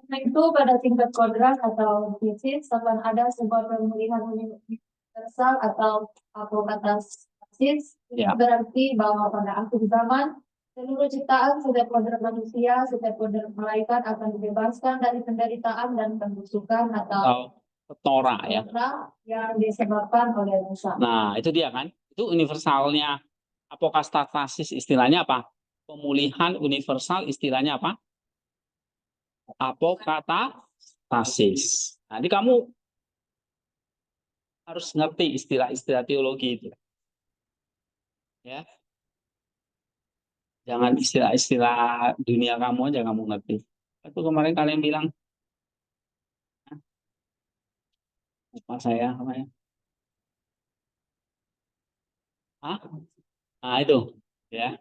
Karena itu pada tingkat kodrat atau bisnis akan ada sebuah pemulihan universal atau apokatastasis. Ya. Berarti bahwa pada akhir zaman seluruh ciptaan setiap kodrat manusia, setiap kodrat malaikat akan dibebaskan dari penderitaan dan pembusukan atau Tora ya. yang disebabkan oleh dosa. Nah, itu dia kan. Itu universalnya apokatastasis istilahnya apa? Pemulihan universal istilahnya apa? Apokatastasis. Nah, jadi kamu harus ngerti istilah-istilah teologi itu. Ya. Jangan istilah-istilah dunia kamu aja kamu ngerti. Itu kemarin kalian bilang apa saya namanya? Hah? Nah, itu ya.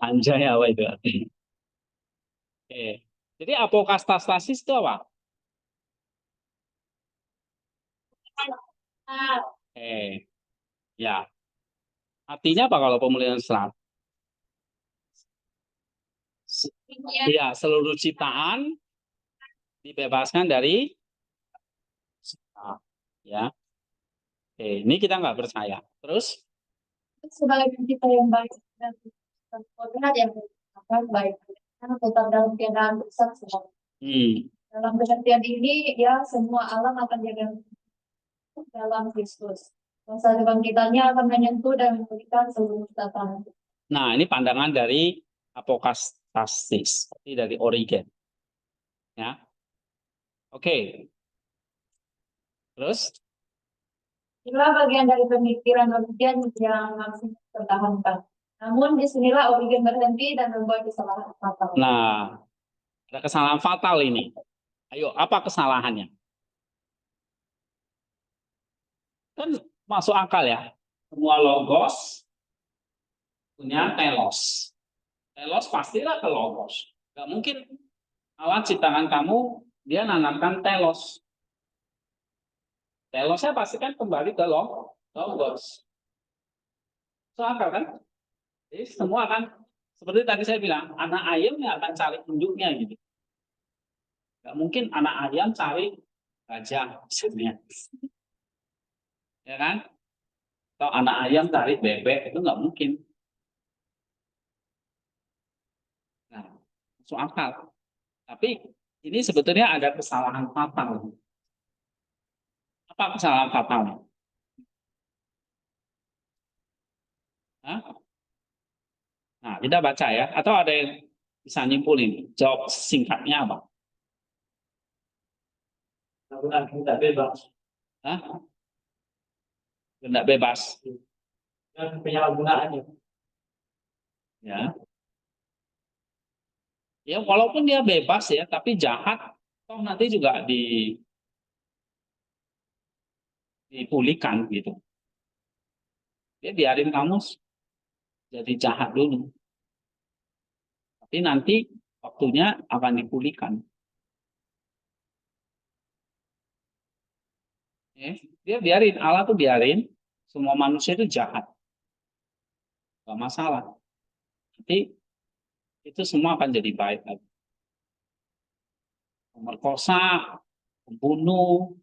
Anjay apa itu artinya? Oke. Jadi apokatastasis itu apa? Ya. Artinya apa kalau pemulihan serat? Ya, seluruh ciptaan dibebaskan dari ya. Oke, ini kita nggak percaya. Terus Sebagai kita yang baik dan kodrat yang akan baik karena tetap dalam keadaan rusak semua. Dalam pengertian ini ya semua alam akan jadi dalam Kristus. Masa kebangkitannya akan menyentuh dan memberikan seluruh tatanan. Nah, ini pandangan dari apokatastasis, dari Origen. Ya. Oke. Terus inilah bagian dari pemikiran Origen yang masih dipertahankan. Namun disinilah Origen berhenti dan membuat kesalahan fatal. Nah, ada kesalahan fatal ini. Ayo, apa kesalahannya? Kan masuk akal ya. Semua logos punya telos. Telos pastilah ke logos. Gak mungkin alat ciptaan kamu dia nanamkan telos. Telosnya pasti kan kembali ke logos. Masuk akal kan? Jadi semua kan seperti tadi saya bilang, anak ayam yang akan cari induknya gitu. Gak mungkin anak ayam cari gajah misalnya. Ya kan? Atau anak ayam cari bebek, itu nggak mungkin. Nah, masuk akal. Tapi ini sebetulnya ada kesalahan fatal. Apa kesalahan fatalnya? Hah? Nah, kita baca ya. Atau ada yang bisa nyimpulin? Jawab singkatnya apa? Tidak bebas. Hah? Tidak bebas. Dan penyalahgunaannya. Ya. Ya, walaupun dia bebas ya, tapi jahat, toh nanti juga dipulihkan gitu. Dia biarin kamu jadi jahat dulu. Tapi nanti waktunya akan dipulihkan. Ya, dia biarin, Allah tuh biarin semua manusia itu jahat. Gak masalah. Nanti itu semua akan jadi baik lagi. Pemerkosa, pembunuh,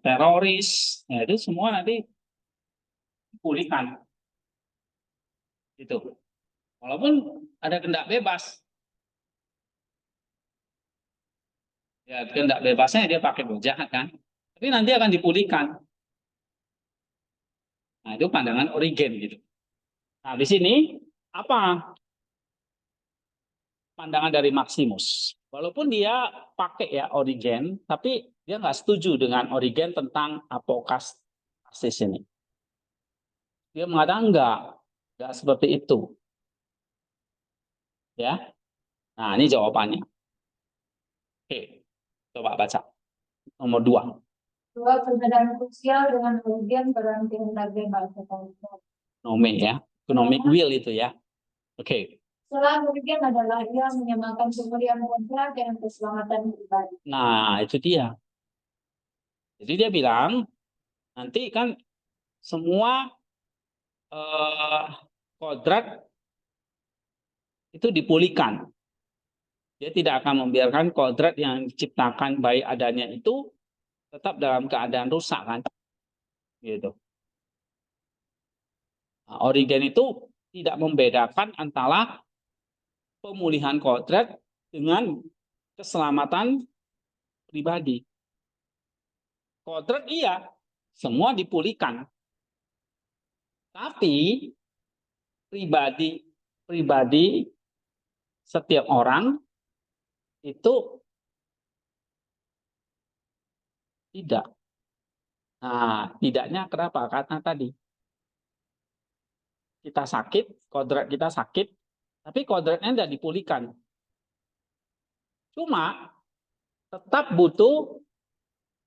teroris, ya itu semua nanti dipulihkan. Gitu. Walaupun ada kehendak bebas. Ya, kehendak bebasnya dia pakai jahat kan. Tapi nanti akan dipulihkan. Nah, itu pandangan Origen gitu. Nah, di sini apa pandangan dari Maximus? Walaupun dia pakai ya Origen, tapi dia nggak setuju dengan Origen tentang apokastasis ini. Dia mengatakan enggak seperti itu. Ya. Nah, ini jawabannya. Oke, coba baca. Nomor 2. Dua, perbedaan krusial dengan kemudian peran kehendak bebas. Nome ya. Economic will itu ya. Oke. Setelah kemudian adalah ia menyamakan pemulihan kontrak dengan keselamatan pribadi. Nah, itu dia. Jadi dia bilang, nanti kan semua kodrat itu dipulihkan. Dia tidak akan membiarkan kodrat yang diciptakan baik adanya itu tetap dalam keadaan rusak kan. Gitu. Nah, Origen itu tidak membedakan antara pemulihan kodrat dengan keselamatan pribadi. Kodrat iya, semua dipulihkan. Tapi pribadi setiap orang itu tidak. Nah, tidaknya kenapa? Karena tadi kita sakit, kodrat kita sakit, tapi kodratnya tidak dipulihkan. Cuma tetap butuh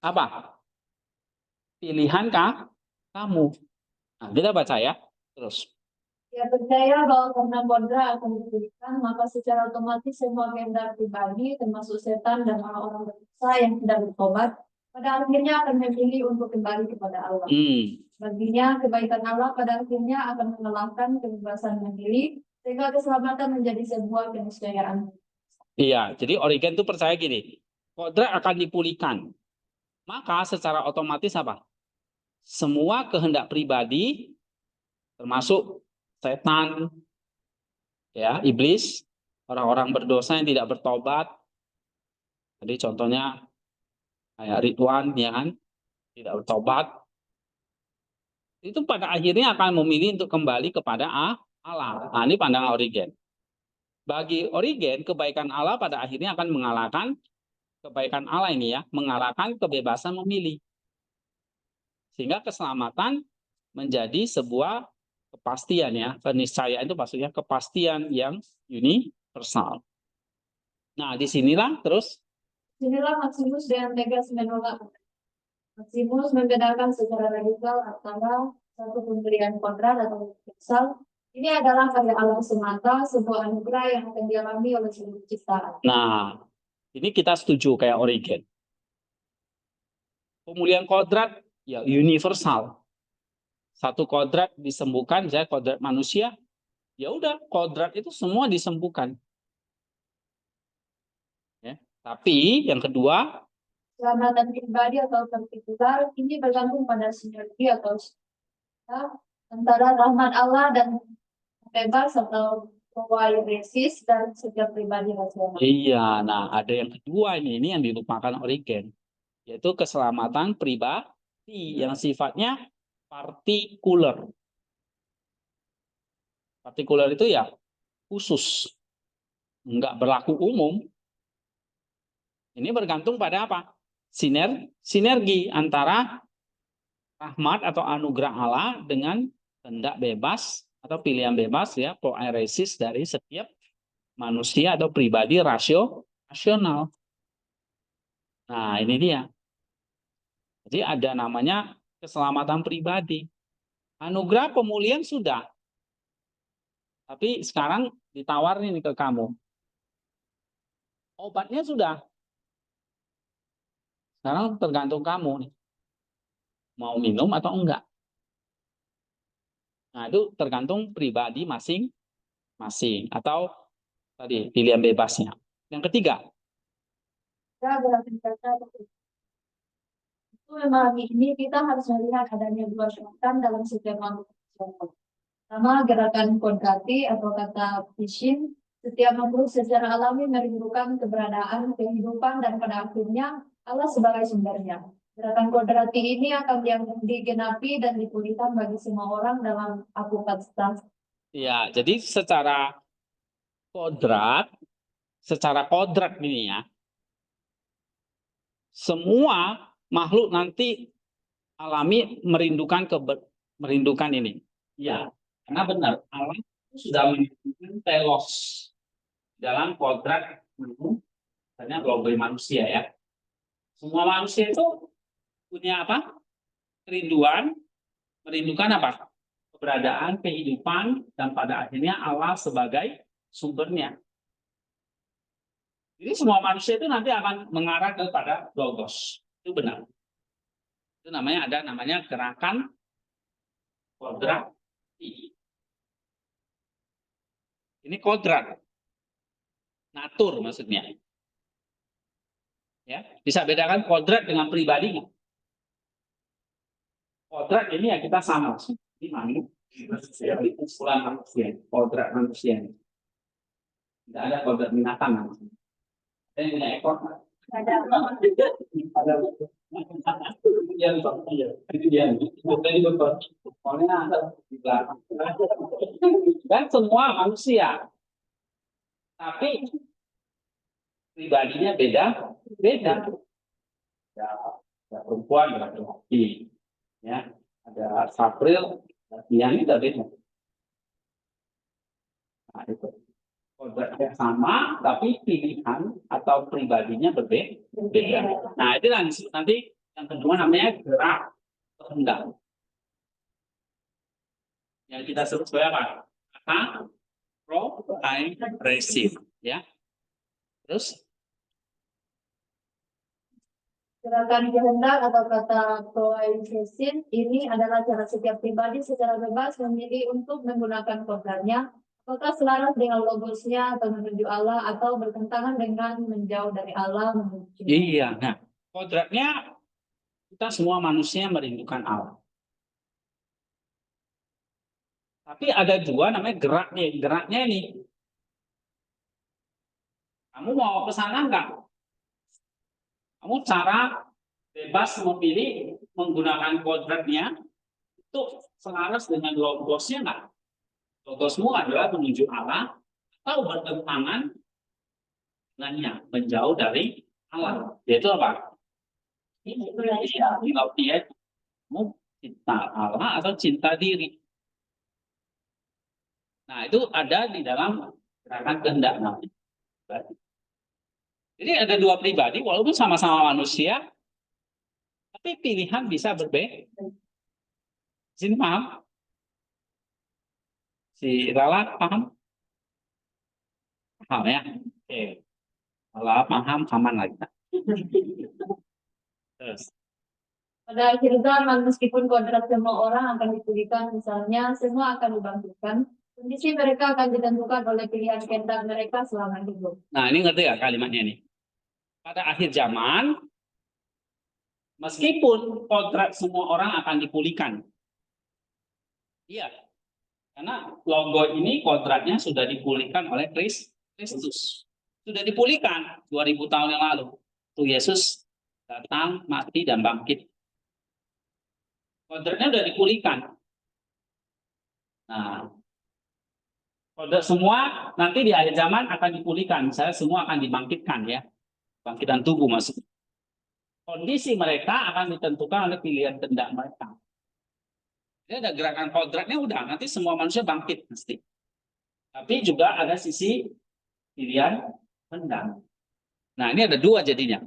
apa? Pilihan kamu. Nah, kita baca ya. Terus. Ia percaya bahwa karena kodrat akan dipulihkan, maka secara otomatis semua kehendak pribadi, termasuk setan dan orang-orang berdosa yang tidak bertobat, pada akhirnya akan memilih untuk kembali kepada Allah. Baginya, kebaikan Allah pada akhirnya akan mengalahkan kebebasan memilih, sehingga keselamatan menjadi sebuah keniscayaan. Iya, jadi Origen itu percaya gini, kodrat akan dipulihkan. Maka secara otomatis apa? Semua kehendak pribadi, termasuk setan, ya, iblis, orang-orang berdosa yang tidak bertobat. Jadi contohnya kayak Ridwan, ya kan, tidak bertobat. Itu pada akhirnya akan memilih untuk kembali kepada Allah. Nah, ini pandangan Origen. Bagi Origen, kebaikan Allah pada akhirnya akan mengalahkan kebaikan Allah ini ya, mengalahkan kebebasan memilih. Sehingga keselamatan menjadi sebuah kepastian ya, keniscayaan itu maksudnya kepastian yang universal. Nah, disinilah terus. Inilah Maximus dengan tegas menolak. Maximus membedakan secara radikal antara satu pemberian kodrat atau universal. Ini adalah karya Allah semata, sebuah anugerah yang akan dialami oleh seluruh ciptaan. Nah, ini kita setuju kayak Origen. Pemulihan kodrat ya universal. Satu kodrat disembuhkan, saya kodrat manusia, ya udah kodrat itu semua disembuhkan. Ya. Tapi yang kedua, Keselamatan pribadi atau partikular ini bergantung pada sinergi atau antara rahmat Allah dan bebas atau proairesis dan setiap pribadi rasional. iya, nah ada yang kedua ini yang dilupakan Origen, yaitu keselamatan pribadi yang sifatnya partikular. Partikular itu ya khusus, nggak berlaku umum. Ini bergantung pada apa? Sinergi antara rahmat atau anugerah Allah dengan kehendak bebas atau pilihan bebas ya, proairesis dari setiap manusia atau pribadi rasional. Nah, ini dia. Jadi ada namanya keselamatan pribadi. Anugerah pemulihan sudah. Tapi sekarang ditawarin ke kamu. Obatnya sudah. Sekarang tergantung kamu nih. Mau minum atau enggak. Nah, itu tergantung pribadi masing-masing. Atau tadi pilihan bebasnya. Yang ketiga. Itu memahami ini kita harus melihat adanya dua gerakan dalam setiap manusia. Pertama, gerakan kodrati atau kata pishin Setiap makhluk secara alami merindukan keberadaan, kehidupan, dan pada akhirnya Allah sebagai sumbernya. Gerakan kodrati ini akan yang digenapi dan dipulihkan bagi semua orang dalam akupatita. Ya, jadi secara kodrat ini ya, semua makhluk nanti alami merindukan ini. Ya, karena benar Allah sudah menunjukkan telos dalam kodrat hanya global manusia ya. Semua manusia itu punya apa? Kerinduan, merindukan apa? Keberadaan, kehidupan, dan pada akhirnya Allah sebagai sumbernya. Jadi semua manusia itu nanti akan mengarah kepada logos. Itu benar. Itu namanya gerakan kodrat. Ini kodrat. Natur maksudnya. Ya, bisa bedakan kodrat dengan pribadi. Kodrat ini ya kita sama. Ini manusia, kumpulan manusia, kodrat manusia. Tidak ada kodrat binatang. Saya punya ekor. Dan semua manusia, tapi pribadinya beda. Ya, ada perempuan, ada laki, ya, ada Sapril, yang itu beda. Nah, itu. Kodratnya sama, tapi pilihan atau pribadinya berbeda. Nah, itu nanti yang kedua namanya gerak kehendak. Yang kita sebut sebagai apa? Kata progresif, ya. Terus Gerakan kehendak atau kata proesesin ini adalah cara setiap pribadi secara bebas memilih untuk menggunakan kodratnya, apakah selaras dengan logosnya atau menuju Allah atau bertentangan dengan menjauh dari Allah menuju. iya, nah kodratnya kita semua manusia merindukan Allah. Tapi ada dua namanya geraknya. Geraknya ini, kamu mau ke sana enggak? Kamu cara bebas memilih menggunakan kodratnya itu selaras dengan logosnya enggak? Logosmu adalah menuju Allah atau bertentangan dengannya, menjauh dari Allah. Yaitu apa? Kalau dia mau cinta Allah atau cinta diri. Nah, itu ada di dalam gerakan kehendak namanya. Jadi ada dua pribadi, walaupun sama-sama manusia, tapi pilihan bisa berbeda. Sini paham? Si Lala paham? Paham ya? Oke. Lala paham, aman lagi. Terus. Pada akhir zaman, meskipun kodrat semua orang akan dipulihkan, misalnya semua akan dibangkitkan, kondisi mereka akan ditentukan oleh pilihan kehendak mereka selama hidup. Nah, ini ngerti ya kalimatnya ini? Pada akhir zaman, meskipun kodrat semua orang akan dipulihkan. Iya. Karena logo ini kodratnya sudah dipulihkan oleh Kristus. Sudah dipulihkan 2000 tahun yang lalu. Tuh Yesus datang, mati, dan bangkit. Kodratnya sudah dipulihkan. Nah, kodrat semua nanti di akhir zaman akan dipulihkan. Misalnya semua akan dibangkitkan ya. Bangkitan tubuh maksudnya. Kondisi mereka akan ditentukan oleh pilihan kehendak mereka. Jadi ada gerakan kodratnya udah, nanti semua manusia bangkit pasti. Tapi juga ada sisi pilihan kehendak. Nah, ini ada dua jadinya.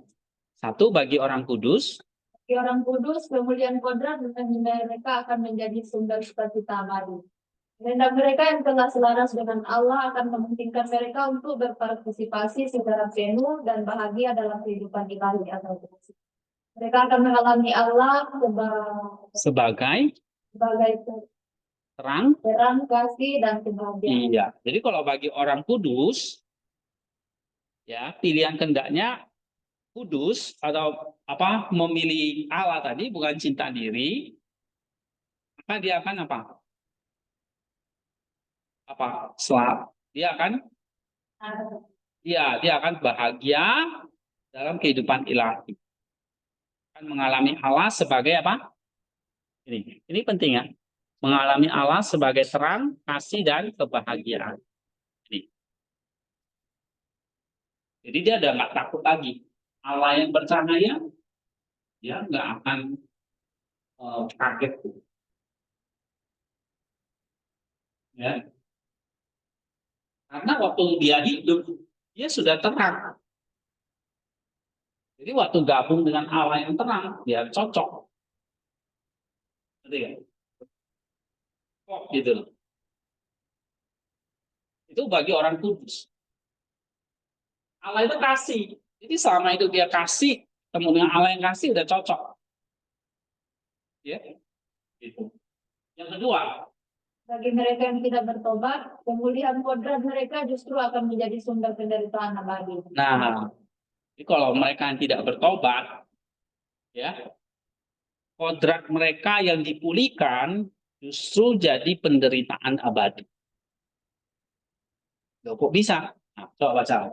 Satu bagi orang kudus. Bagi orang kudus, kemuliaan kodrat dan mereka akan menjadi sumber sukacita baru. Kehendak mereka yang telah selaras dengan Allah akan memungkinkan mereka untuk berpartisipasi secara penuh dan bahagia dalam kehidupan ilahi atau kasih. Mereka akan mengalami Allah sebagai terang, kasih, dan kebahagiaan. Iya. Jadi kalau bagi orang kudus, ya pilihan kehendaknya kudus atau apa memilih Allah tadi bukan cinta diri, maka dia akan apa? Dia akan Iya, dia akan bahagia dalam kehidupan ilahi. Akan mengalami Allah sebagai apa? Ini penting ya. Mengalami Allah sebagai terang, kasih, dan kebahagiaan. Ini. Jadi dia udah nggak takut lagi. Allah yang bercahaya, dia nggak akan kaget. Ya. Karena waktu dia hidup, dia sudah terang. Jadi waktu gabung dengan Allah yang terang, dia cocok. Ngerti nggak? Kok gitu loh. Itu bagi orang kudus. Allah itu kasih. Jadi selama itu dia kasih, ketemu dengan Allah yang kasih udah cocok. Ya, gitu. Yang kedua, Bagi mereka yang tidak bertobat, pemulihan kodrat mereka justru akan menjadi sumber penderitaan abadi. nah, jadi kalau mereka yang tidak bertobat, ya, kodrat mereka yang dipulihkan justru jadi penderitaan abadi. Loh, kok bisa? Nah, coba baca.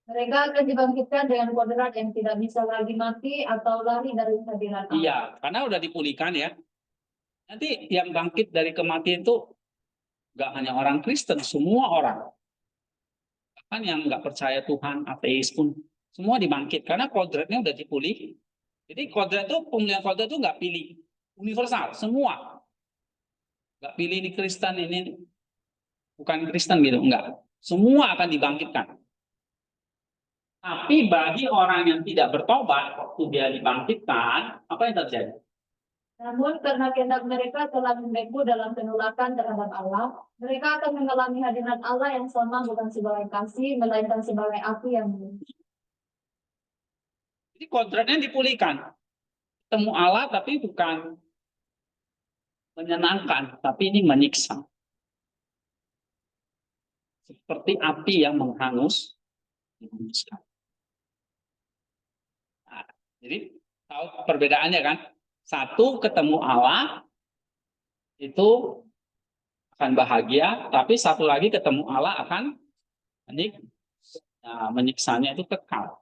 Mereka akan dibangkitkan dengan kodrat yang tidak bisa lagi mati atau lari dari kehadiran Allah. Iya, karena udah dipulihkan ya. Nanti yang bangkit dari kematian itu nggak hanya orang Kristen, semua orang. Bahkan yang nggak percaya Tuhan, ateis pun, semua dibangkit. Karena kodratnya udah dipulih. Jadi kodrat itu, pemulihan kodrat itu nggak pilih. Universal, semua. Nggak pilih ini Kristen, ini bukan Kristen gitu, enggak. Semua akan dibangkitkan. Tapi bagi orang yang tidak bertobat, waktu dia dibangkitkan, apa yang terjadi? Namun karena kehendak mereka telah membeku dalam penolakan terhadap Allah, mereka akan mengalami hadirat Allah yang sama bukan sebagai kasih, melainkan sebagai api yang Jadi kodratnya dipulihkan. Ketemu Allah tapi bukan menyenangkan, tapi ini menyiksa. Seperti api yang menghanguskan. Nah, jadi tahu perbedaannya kan? Satu ketemu Allah itu akan bahagia, tapi satu lagi ketemu Allah akan menyiksanya itu kekal.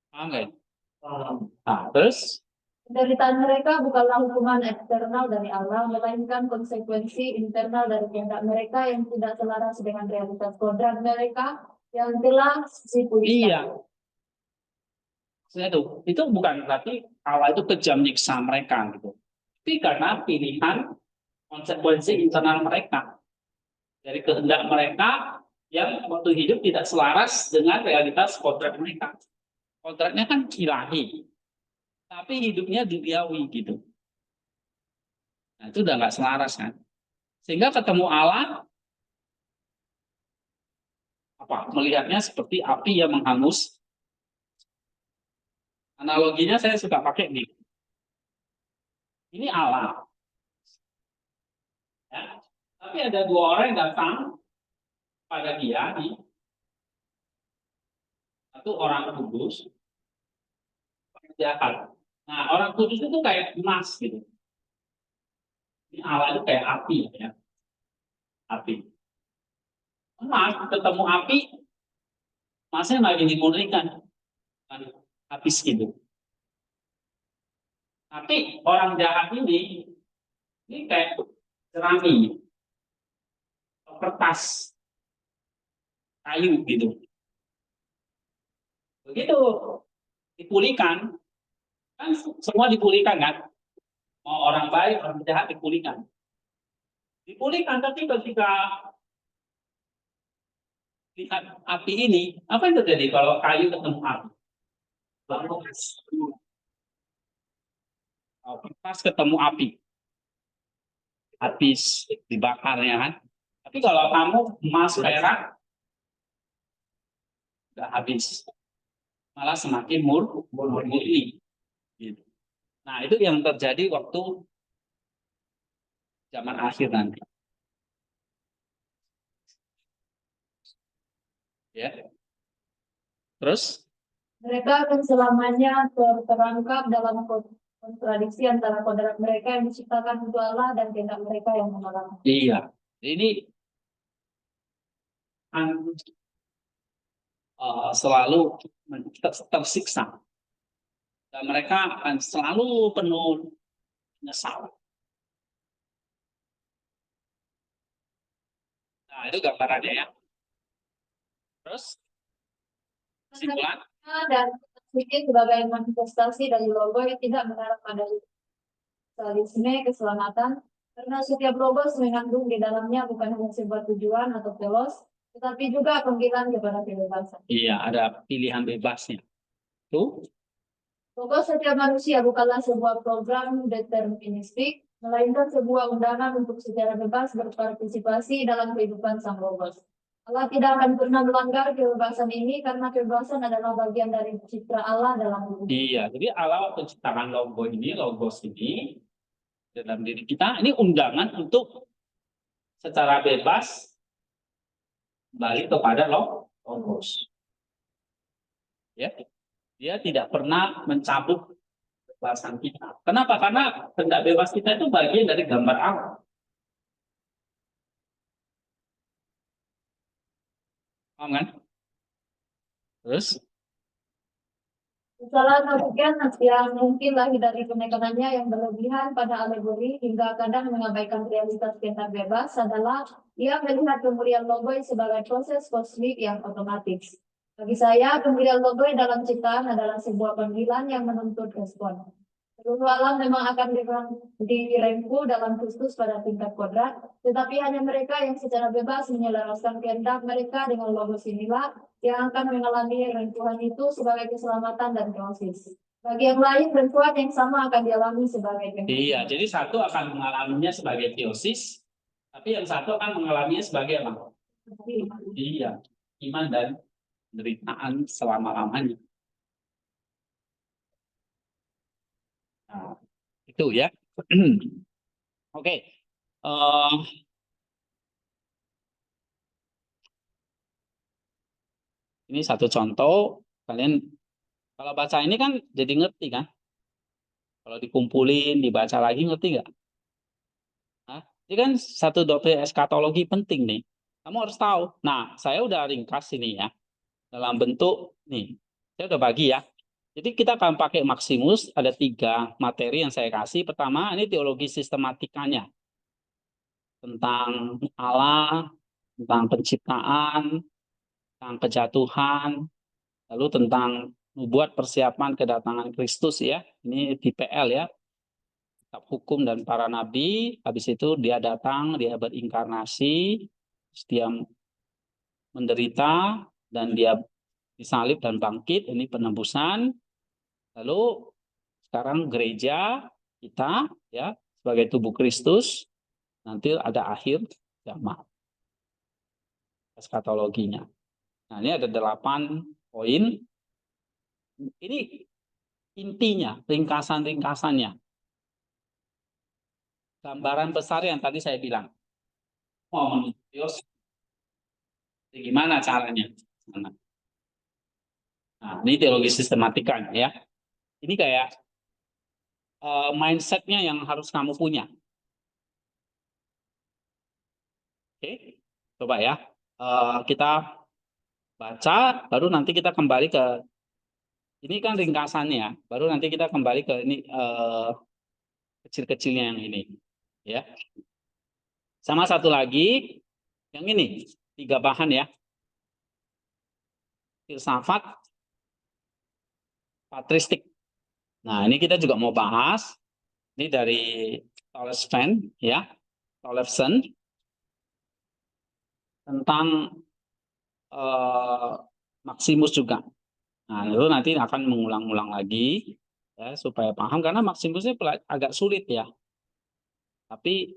Paham nggak? Nah, terus penderitaan mereka bukanlah hukuman eksternal dari Allah, melainkan konsekuensi internal dari kehendak mereka yang tidak selaras dengan realitas kodrat mereka yang telah dipulihkan. iya. Itu bukan berarti Allah itu kejam nyiksa mereka gitu. Tapi karena pilihan konsekuensi internal mereka dari kehendak mereka yang waktu hidup tidak selaras dengan realitas kodrat mereka. Kodratnya kan ilahi, tapi hidupnya duniawi gitu. Nah, itu udah nggak selaras kan. Sehingga ketemu Allah melihatnya seperti api yang menghangus. Analoginya saya suka pakai nih. Ini Allah. Ya. Tapi ada dua orang yang datang pada dia nih. Satu orang kudus, orang jahat. Nah, orang kudus itu kayak emas gitu. Ini Allah itu kayak api ya. Api. Emas ketemu api, emasnya lagi dimurnikan. Habis gitu. Tapi orang jahat ini kayak jerami, kertas, kayu gitu. Begitu dipulihkan, kan semua dipulihkan kan? Mau orang baik, orang jahat dipulihkan. Dipulihkan, tapi ketika lihat api ini, apa yang terjadi kalau kayu ketemu api? Kertas ketemu api, habis dibakarnya kan. Tapi kalau kamu emas perak, nggak habis, malah semakin murni. Gitu. Nah itu yang terjadi waktu zaman akhir nanti. Ya. Terus? Mereka akan selamanya terperangkap dalam kontradiksi antara kodrat mereka yang diciptakan untuk Allah dan kehendak mereka yang menolak. Iya. Ini akan selalu tersiksa dan mereka akan selalu penuh menyesal. Nah, itu gambarannya ya. Terus kesimpulan? Dan mungkin sebagai manifestasi dari logo yang tidak mengarah pada sosialisme keselamatan, karena setiap logos mengandung di dalamnya bukan hanya sebuah tujuan atau telos, tetapi juga panggilan kepada kebebasan. Iya, ada pilihan bebasnya. Tuh. Logos setiap manusia bukanlah sebuah program deterministik, melainkan sebuah undangan untuk secara bebas berpartisipasi dalam kehidupan sang logos. Allah tidak akan pernah melanggar kebebasan ini karena kebebasan adalah bagian dari citra Allah dalam hidup. Iya, jadi Allah menciptakan logos ini dalam diri kita. Ini undangan untuk secara bebas kembali kepada logos. Ya, dia tidak pernah mencabut kebebasan kita. Kenapa? Karena kehendak bebas kita itu bagian dari gambar Allah. Paham kan? Terus? Kesalahan demikian yang mungkin lahir dari penekanannya yang berlebihan pada alegori hingga kadang mengabaikan realitas kehendak bebas adalah ia melihat kemuliaan logoi sebagai proses kosmik yang otomatis. Bagi saya, kemuliaan logoi dalam ciptaan adalah sebuah panggilan yang menuntut respon. Seluruh alam memang akan direngku dalam Kristus pada tingkat kodrat, tetapi hanya mereka yang secara bebas menyelaraskan kehendak mereka dengan logos inilah yang akan mengalami rengkuhan itu sebagai keselamatan dan teosis. Bagi yang lain, rengkuhan yang sama akan dialami sebagai kehendak. Iya, jadi satu akan mengalaminya sebagai teosis, tapi yang satu akan mengalaminya sebagai apa? Iya, iman dan penderitaan selama-lamanya. Nah, itu ya. Oke. Ini satu contoh. Kalian kalau baca ini kan jadi ngerti kan? Kalau dikumpulin, dibaca lagi ngerti nggak? Nah, ini kan satu doktrin eskatologi penting nih. Kamu harus tahu. Nah, saya udah ringkas ini ya. Dalam bentuk, nih, saya udah bagi ya. Jadi kita akan pakai Maximus, ada 3 materi yang saya kasih. Pertama, ini teologi sistematikanya. Tentang Allah, tentang penciptaan, tentang kejatuhan, lalu tentang membuat persiapan kedatangan Kristus ya. Ini di PL ya. Kitab hukum dan para nabi. Habis itu dia datang, dia berinkarnasi, dia menderita, dan dia disalib dan bangkit. Ini penebusan. Lalu sekarang gereja kita ya sebagai tubuh Kristus, nanti ada akhir zaman eskatologinya. Nah, ini ada 8 poin. Ini intinya, ringkasan-ringkasannya. Gambaran besar yang tadi saya bilang. Oh, gimana caranya? Nah, ini teologi sistematika ya. Ini kayak mindsetnya yang harus kamu punya. Oke, coba ya. Kita baca, baru nanti kita kembali ke ini kan ringkasannya. Baru nanti kita kembali ke ini kecil-kecilnya yang ini, ya. Sama satu lagi, yang ini 3 bahan ya. Filsafat, patristik. Nah, ini kita juga mau bahas. Ini dari Tollefsen, ya, Tollefsen tentang Maximus juga. Nah, itu nanti akan mengulang-ulang lagi ya supaya paham karena Maximusnya agak sulit ya. Tapi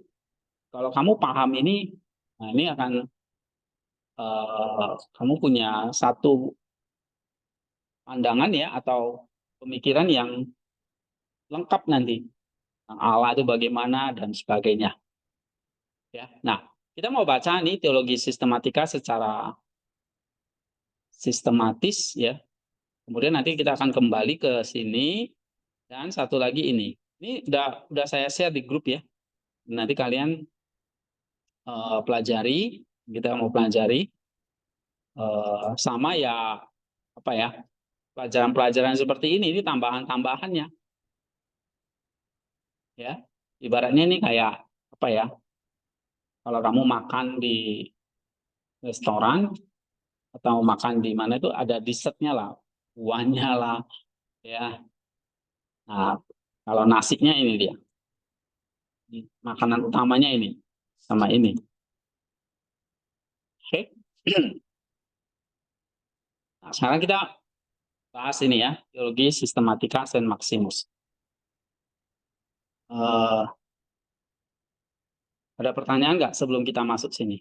kalau kamu paham ini, nah ini akan kamu punya satu pandangan ya atau pemikiran yang lengkap nanti. Allah itu bagaimana dan sebagainya. Ya. Nah, kita mau baca nih teologi sistematika secara sistematis ya. Kemudian nanti kita akan kembali ke sini dan satu lagi ini. Ini udah saya share di grup ya. Nanti kalian pelajari, kita mau pelajari. sama ya apa ya, pelajaran-pelajaran seperti ini tambahan-tambahannya ya. Ibaratnya ini kayak apa ya, kalau kamu makan di restoran atau makan di mana itu ada dessertnya lah, buahnya lah ya. Nah, kalau nasinya ini dia, makanan utamanya ini sama ini. Oke. Nah, sekarang kita bahas ini ya, teologi sistematika Saint Maximus. Ada pertanyaan nggak sebelum kita masuk sini?